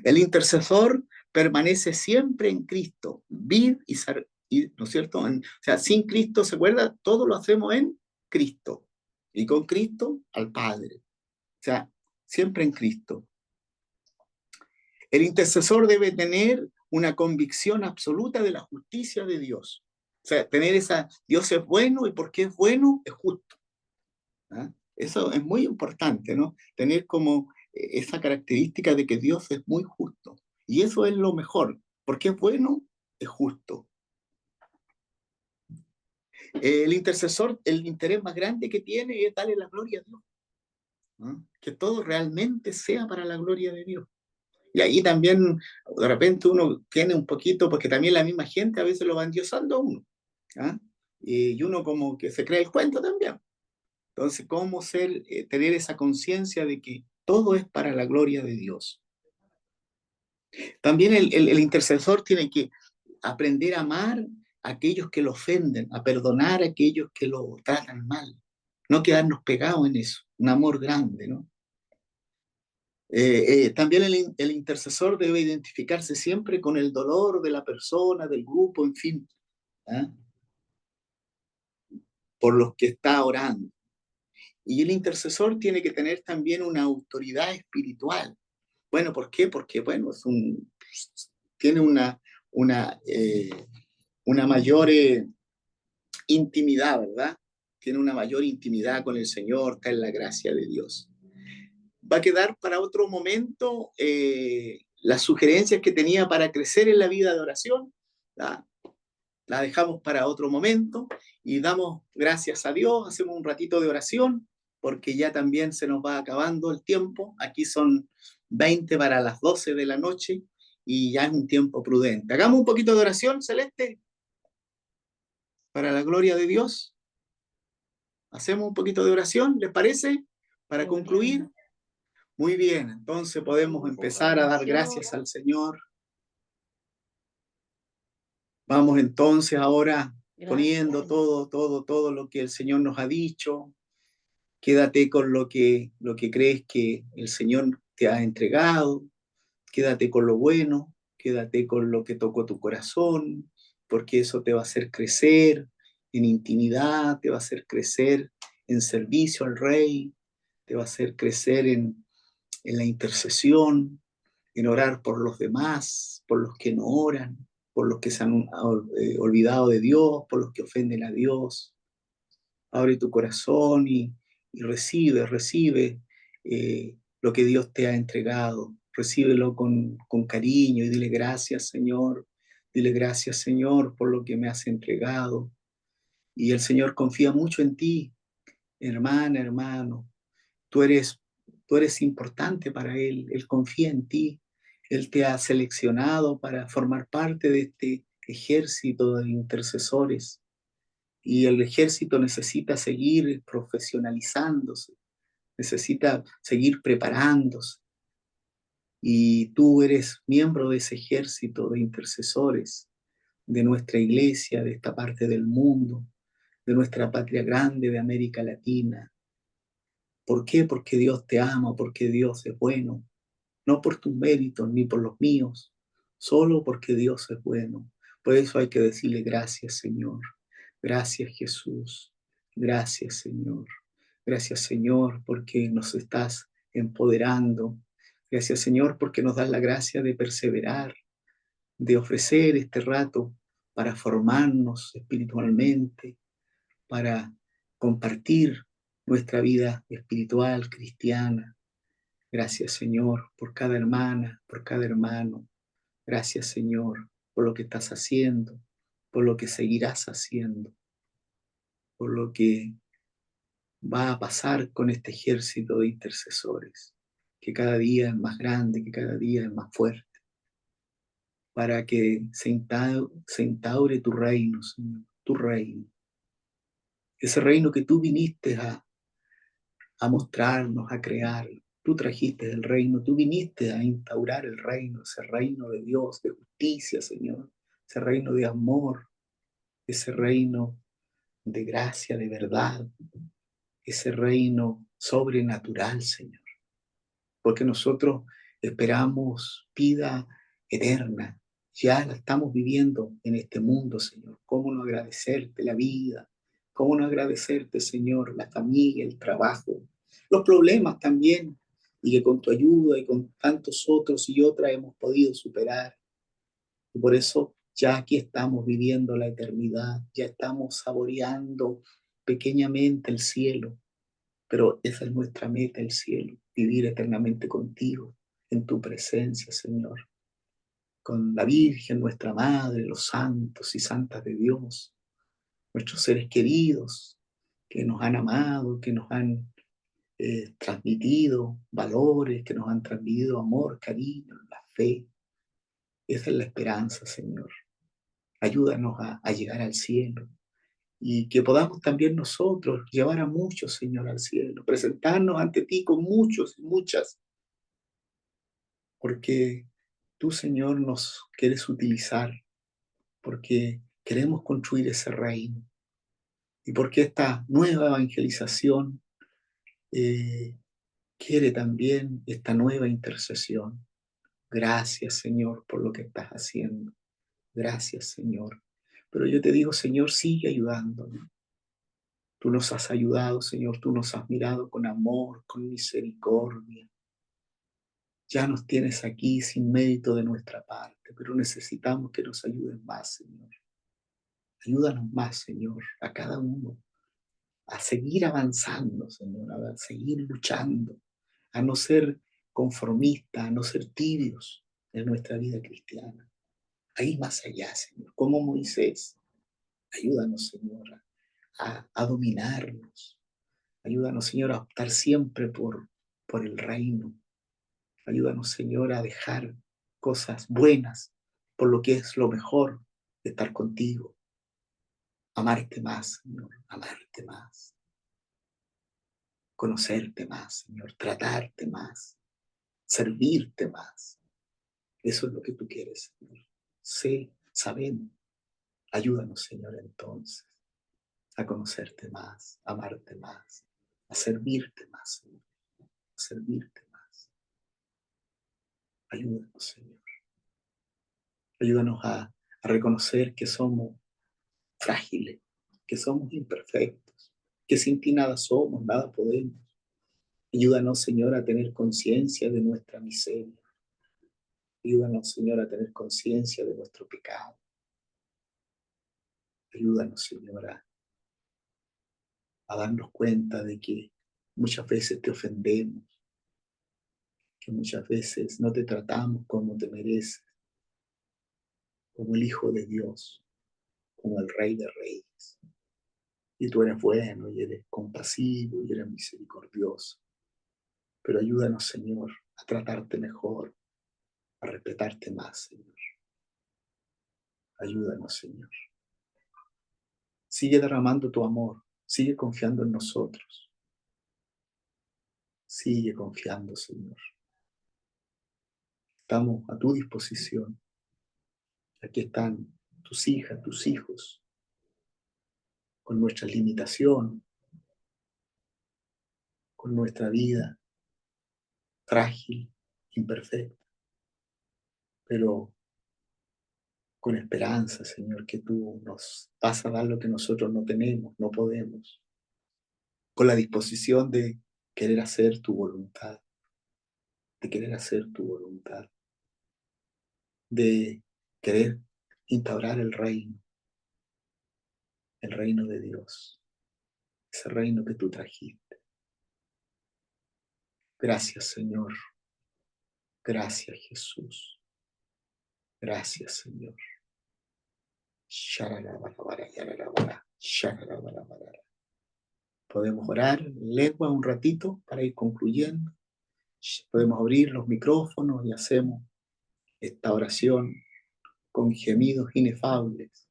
El intercesor permanece siempre en Cristo, ¿no es cierto? O sea, sin Cristo, ¿se acuerda? Todo lo hacemos en Cristo y con Cristo al Padre. O sea, siempre en Cristo. El intercesor debe tener una convicción absoluta de la justicia de Dios. O sea, tener Dios es bueno y porque es bueno, es justo. ¿Ah? Eso es muy importante, ¿no? Tener como esa característica de que Dios es muy justo. Y eso es lo mejor, porque es bueno, es justo. El intercesor, el interés más grande que tiene es darle la gloria a Dios, ¿no? Que todo realmente sea para la gloria de Dios. Y ahí también, de repente, uno tiene un poquito, porque también la misma gente a veces lo va endiosando a uno, ¿ah? Y uno como que se cree el cuento también. Entonces, ¿cómo tener esa conciencia de que todo es para la gloria de Dios? También el intercesor tiene que aprender a amar a aquellos que lo ofenden, a perdonar a aquellos que lo tratan mal, no quedarnos pegados en eso, un amor grande, ¿no? También el intercesor debe identificarse siempre con el dolor de la persona, del grupo, en fin, ¿ah? Por los que está orando. Y el intercesor tiene que tener también una autoridad espiritual. Bueno, ¿por qué? Porque, bueno, tiene una, eh, una mayor intimidad, ¿verdad? Tiene una mayor intimidad con el Señor, está en la gracia de Dios. Va a quedar para otro momento las sugerencias que tenía para crecer en la vida de oración. La dejamos para otro momento y damos gracias a Dios, hacemos un ratito de oración, porque ya también se nos va acabando el tiempo. Aquí son 20 para las 12 de la noche y ya es un tiempo prudente. Hagamos un poquito de oración, Celeste, para la gloria de Dios. Hacemos un poquito de oración, ¿les parece? Para concluir. Muy bien, entonces podemos empezar a dar gracias al Señor. Vamos entonces ahora poniendo todo lo que el Señor nos ha dicho. Quédate con lo que crees que el Señor te ha entregado. Quédate con lo bueno, quédate con lo que tocó tu corazón, porque eso te va a hacer crecer en intimidad, te va a hacer crecer en servicio al Rey, te va a hacer crecer en la intercesión, en orar por los demás, por los que no oran, por los que se han olvidado de Dios, por los que ofenden a Dios. Abre tu corazón y recibe lo que Dios te ha entregado. Recíbelo con cariño y dile gracias, Señor. Dile gracias, Señor, por lo que me has entregado. Y el Señor confía mucho en ti, hermana, hermano. Tú eres, tú eres importante para Él. Él confía en ti. Él te ha seleccionado para formar parte de este ejército de intercesores. Y el ejército necesita seguir profesionalizándose, necesita seguir preparándose. Y tú eres miembro de ese ejército de intercesores de nuestra iglesia, de esta parte del mundo, de nuestra patria grande de América Latina. ¿Por qué? Porque Dios te ama, porque Dios es bueno, no por tus méritos ni por los míos, solo porque Dios es bueno. Por eso hay que decirle gracias, Señor. Gracias, Jesús. Gracias, Señor. Gracias, Señor, porque nos estás empoderando. Gracias, Señor, porque nos das la gracia de perseverar, de ofrecer este rato para formarnos espiritualmente, para compartir nuestra vida espiritual cristiana. Gracias, Señor, por cada hermana, por cada hermano. Gracias, Señor, por lo que estás haciendo, por lo que seguirás haciendo, por lo que va a pasar con este ejército de intercesores, que cada día es más grande, que cada día es más fuerte, para que se instaure tu reino, Señor, tu reino. Ese reino que tú viniste a mostrarnos, a crear. Tú trajiste el reino, tú viniste a instaurar el reino, ese reino de Dios, de justicia, Señor, ese reino de amor, ese reino de gracia, de verdad, ese reino sobrenatural, Señor. Porque nosotros esperamos vida eterna. Ya la estamos viviendo en este mundo, Señor. ¿Cómo no agradecerte la vida? ¿Cómo no agradecerte, Señor, la familia, el trabajo, los problemas también? Y que con tu ayuda y con tantos otros y otras hemos podido superar. Y por eso ya aquí estamos viviendo la eternidad, ya estamos saboreando pequeñamente el cielo, pero esa es nuestra meta, el cielo, vivir eternamente contigo, en tu presencia, Señor, con la Virgen, nuestra Madre, los santos y santas de Dios, nuestros seres queridos que nos han amado, que nos han transmitido valores, que nos han transmitido amor, cariño, la fe. Esa es la esperanza, Señor. Ayúdanos a llegar al cielo y que podamos también nosotros llevar a muchos, Señor, al cielo, presentarnos ante ti con muchos y muchas, porque tú, Señor, nos quieres utilizar, porque queremos construir ese reino y porque esta nueva evangelización eh, quiere también esta nueva intercesión. Gracias, Señor, por lo que estás haciendo. Gracias, Señor. Pero yo te digo, Señor, sigue ayudándonos. Tú nos has ayudado, Señor, tú nos has mirado con amor, con misericordia. Ya nos tienes aquí sin mérito de nuestra parte, pero necesitamos que nos ayuden más, Señor. Ayúdanos más, Señor, a cada uno, a seguir avanzando, Señor, a seguir luchando, a no ser conformistas, a no ser tibios en nuestra vida cristiana. Ahí más allá, Señor, como Moisés, ayúdanos, Señor, a dominarnos. Ayúdanos, Señor, a optar siempre por el reino. Ayúdanos, Señor, a dejar cosas buenas por lo que es lo mejor de estar contigo. Amarte más, Señor, amarte más. Conocerte más, Señor, tratarte más, servirte más. Eso es lo que tú quieres, Señor. Sé, sabemos. Ayúdanos, Señor, entonces, a conocerte más, a amarte más, a servirte más, Señor, a servirte más. Ayúdanos, Señor. Ayúdanos a reconocer que somos frágiles, que somos imperfectos, que sin ti nada somos, nada podemos. Ayúdanos, Señor, a tener conciencia de nuestra miseria. Ayúdanos, Señor, a tener conciencia de nuestro pecado. Ayúdanos, Señor, a darnos cuenta de que muchas veces te ofendemos, que muchas veces no te tratamos como te mereces, como el Hijo de Dios, como el Rey de Reyes. Y tú eres bueno y eres compasivo y eres misericordioso. Pero ayúdanos, Señor, a tratarte mejor, a respetarte más, Señor. Ayúdanos, Señor. Sigue derramando tu amor, sigue confiando en nosotros. Sigue confiando, Señor. Estamos a tu disposición. Aquí están tus hijas, tus hijos, con nuestra limitación, con nuestra vida frágil, imperfecta, pero con esperanza, Señor, que tú nos vas a dar lo que nosotros no tenemos, no podemos. con la disposición de querer hacer tu voluntad, de querer hacer tu voluntad, de querer instaurar el reino de Dios, ese reino que tú trajiste. Gracias, Señor. Gracias, Jesús. Gracias, Señor. Podemos orar en lengua un ratito para ir concluyendo. Podemos abrir los micrófonos y hacemos esta oración con gemidos inefables.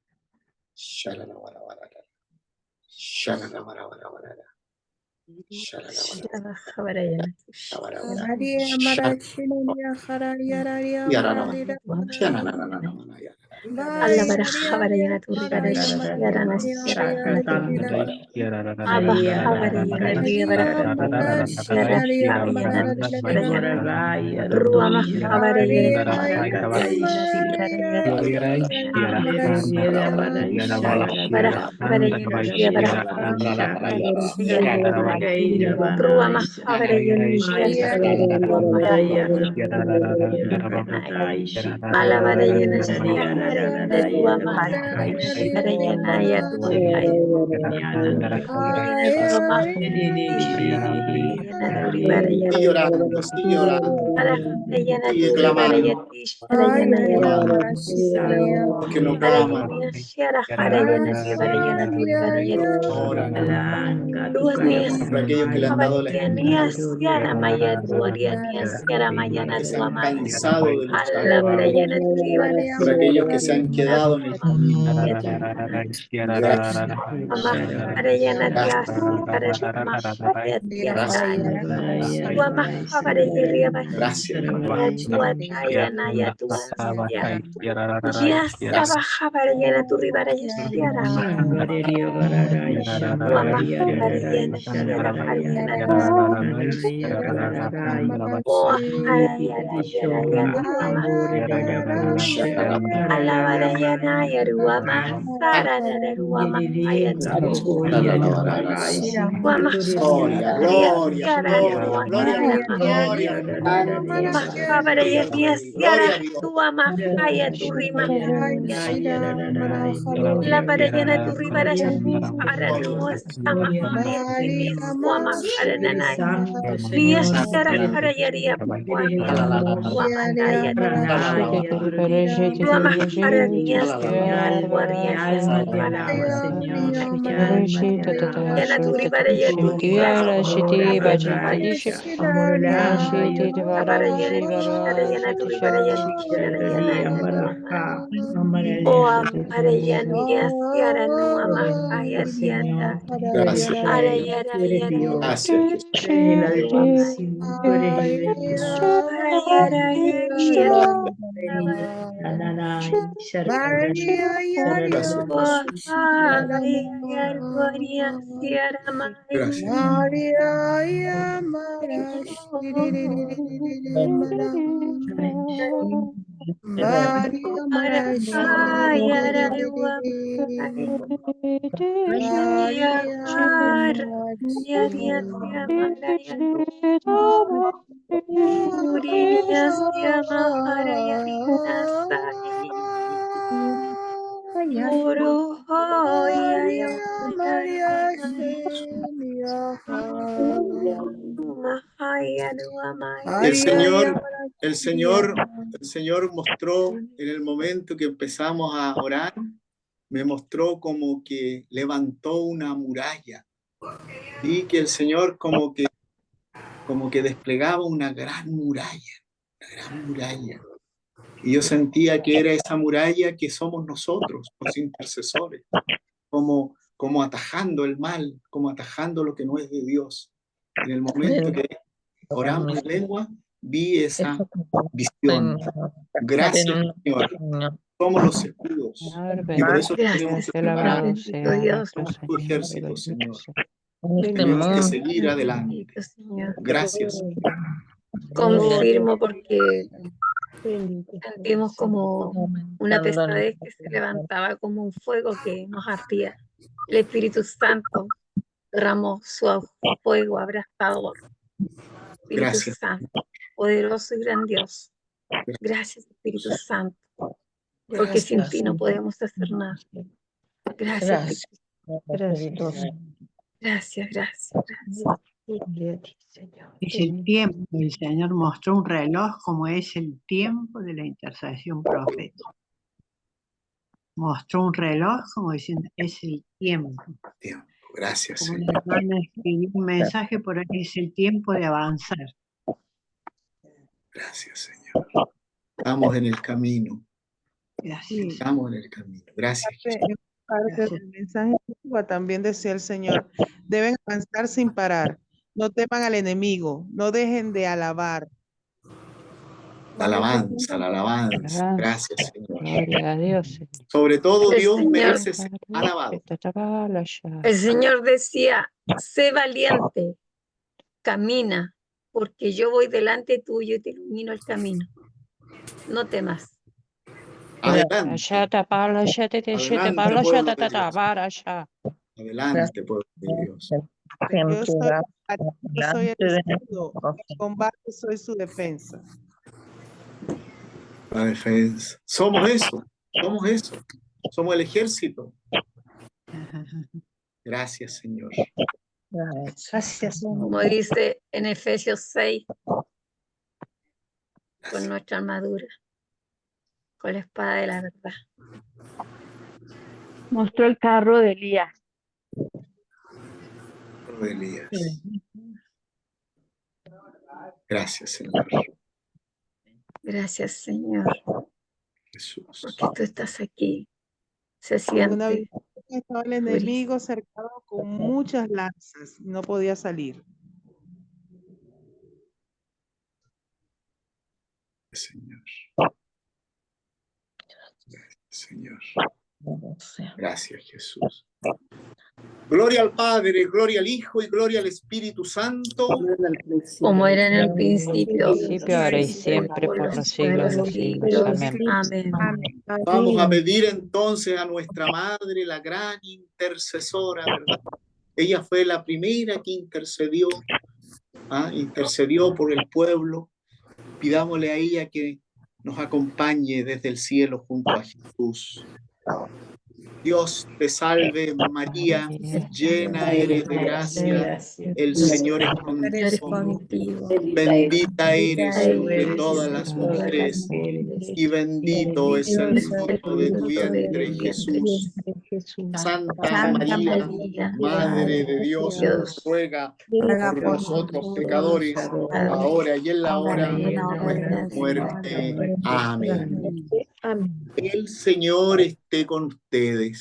Allah barahabarayana turibarash Sigue orando, sigue orando, sigue clamando, porque no claman. Oran por aquellos que le han dado la espalda, que se han cansado de luchar, por aquellos que se han quedado en el camino. Gracias, Gloria, gloria, gloria, gloria a Dios, gloria a Dios, gloria a Dios. Gracias, gracias, Jesús. El Señor mostró en el momento que empezamos a orar, me mostró como que levantó una muralla. Vi que el Señor como que desplegaba una gran muralla. Y yo sentía que era esa muralla que somos nosotros, los intercesores, como atajando el mal, como atajando lo que no es de Dios. En el momento que oramos en lengua, vi esa visión. Gracias, Señor. Somos los escudos. Y por eso tenemos que preparar tu ejército, Señor. Tenemos que seguir adelante. Gracias. Confirmo porque sentimos como una pesadez que se levantaba como un fuego que nos ardía. El Espíritu Santo derramó su fuego abrasador. Espíritu Gracias. Santo, poderoso y grandioso. Gracias, Espíritu Santo, porque sin ti no podemos hacer nada. Gracias, Espíritu Santo. Gracias, gracias, gracias. Es el tiempo. El Señor mostró un reloj como es el tiempo de la intercesión profética. Mostró un reloj como diciendo, es el tiempo. Tiempo. Gracias, Como Señor. una hermana escribió un mensaje por ahí, es el tiempo de avanzar. Gracias, Señor. Estamos en el camino. Gracias. Estamos en el camino. Gracias, Jesús. Parte del mensaje también decía el Señor, deben avanzar sin parar, no teman al enemigo, no dejen de alabar. La alabanza, la alabanza. Gracias, Señor. Gloria a Dios. Sobre todo, El Dios Señor. merece ser alabado. El Señor decía, sé valiente, camina, porque yo voy delante tuyo y te ilumino el camino. No temas. Adelante. Adelante, pueblo de Dios. Yo soy el escudo, en combate soy su defensa. La defensa. Somos eso. Somos eso. Somos el ejército. Gracias, Señor. Gracias. Como dice en Efesios 6, con nuestra armadura, con la espada de la verdad. Mostró el carro de Elías. Pueblo de Elías. Gracias, Señor. Gracias, Señor, Jesús. porque tú estás aquí. Se Una vez siente. estaba el enemigo cercado con muchas lanzas, no podía salir. Señor. Señor. Gracias, Jesús. Gloria al Padre, gloria al Hijo y gloria al Espíritu Santo. Como era en el principio, Ahora y siempre, por los siglos de los siglos. Amén. Amén. Vamos a pedir entonces a nuestra Madre, la gran intercesora, ¿verdad? Ella fue la primera que intercedió, intercedió por el pueblo. Pidámosle a ella que nos acompañe desde el cielo junto a Jesús. Dios te salve, María, llena eres de gracia, el Señor es contigo. Bendita eres entre todas las mujeres, y bendito es el fruto de tu vientre, Jesús. Santa María, Madre de Dios, ruega por nosotros pecadores, ahora y en la hora de nuestra muerte. Amén. El Señor esté con ustedes.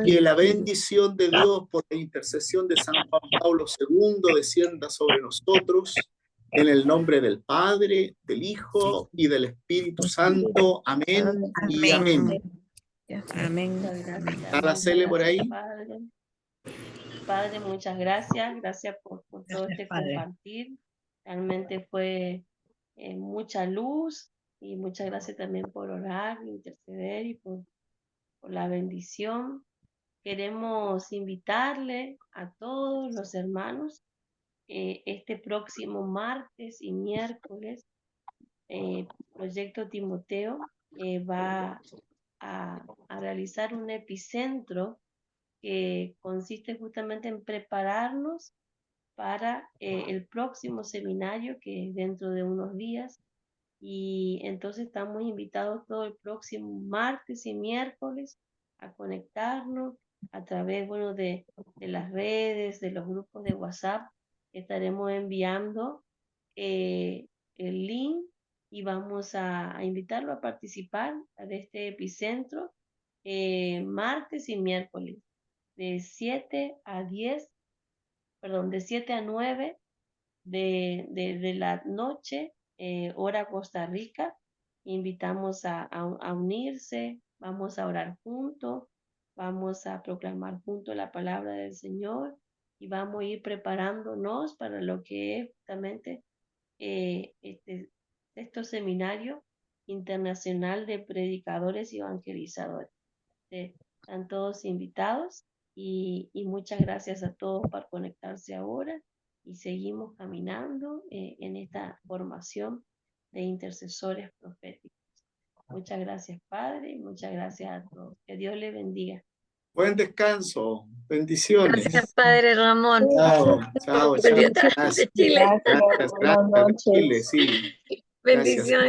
Que la bendición de Dios por la intercesión de San Juan Pablo II descienda sobre nosotros en el nombre del Padre, del Hijo y del Espíritu Santo. Amén y amén. Amén. ¿Está la Cele por ahí? Padre, muchas gracias. Gracias por todo este compartir. Realmente fue mucha luz y muchas gracias también por orar, interceder y por la bendición. Queremos invitarle a todos los hermanos este próximo martes y miércoles. Proyecto Timoteo va a realizar un epicentro que consiste justamente en prepararnos para el próximo seminario que es dentro de unos días. Y entonces estamos invitados todo el próximo martes y miércoles a conectarnos a través, bueno, de las redes, de los grupos de WhatsApp. Estaremos enviando el link y vamos a invitarlo a participar de este epicentro martes y miércoles de 7 a 10, perdón, de 7 a 9 de la noche, hora Costa Rica. Invitamos a unirse, vamos a orar juntos, vamos a proclamar juntos la palabra del Señor y vamos a ir preparándonos para lo que es justamente este seminario internacional de predicadores y evangelizadores. Están todos invitados y muchas gracias a todos por conectarse ahora y seguimos caminando en esta formación de intercesores proféticos. Muchas gracias, Padre, y muchas gracias a todos. Que Dios les bendiga. Buen descanso. Bendiciones. Gracias, Padre Ramón. Chao, chao, chao. De Gracias. Chile. Gracias, gracias. De Chile, sí. Bendiciones.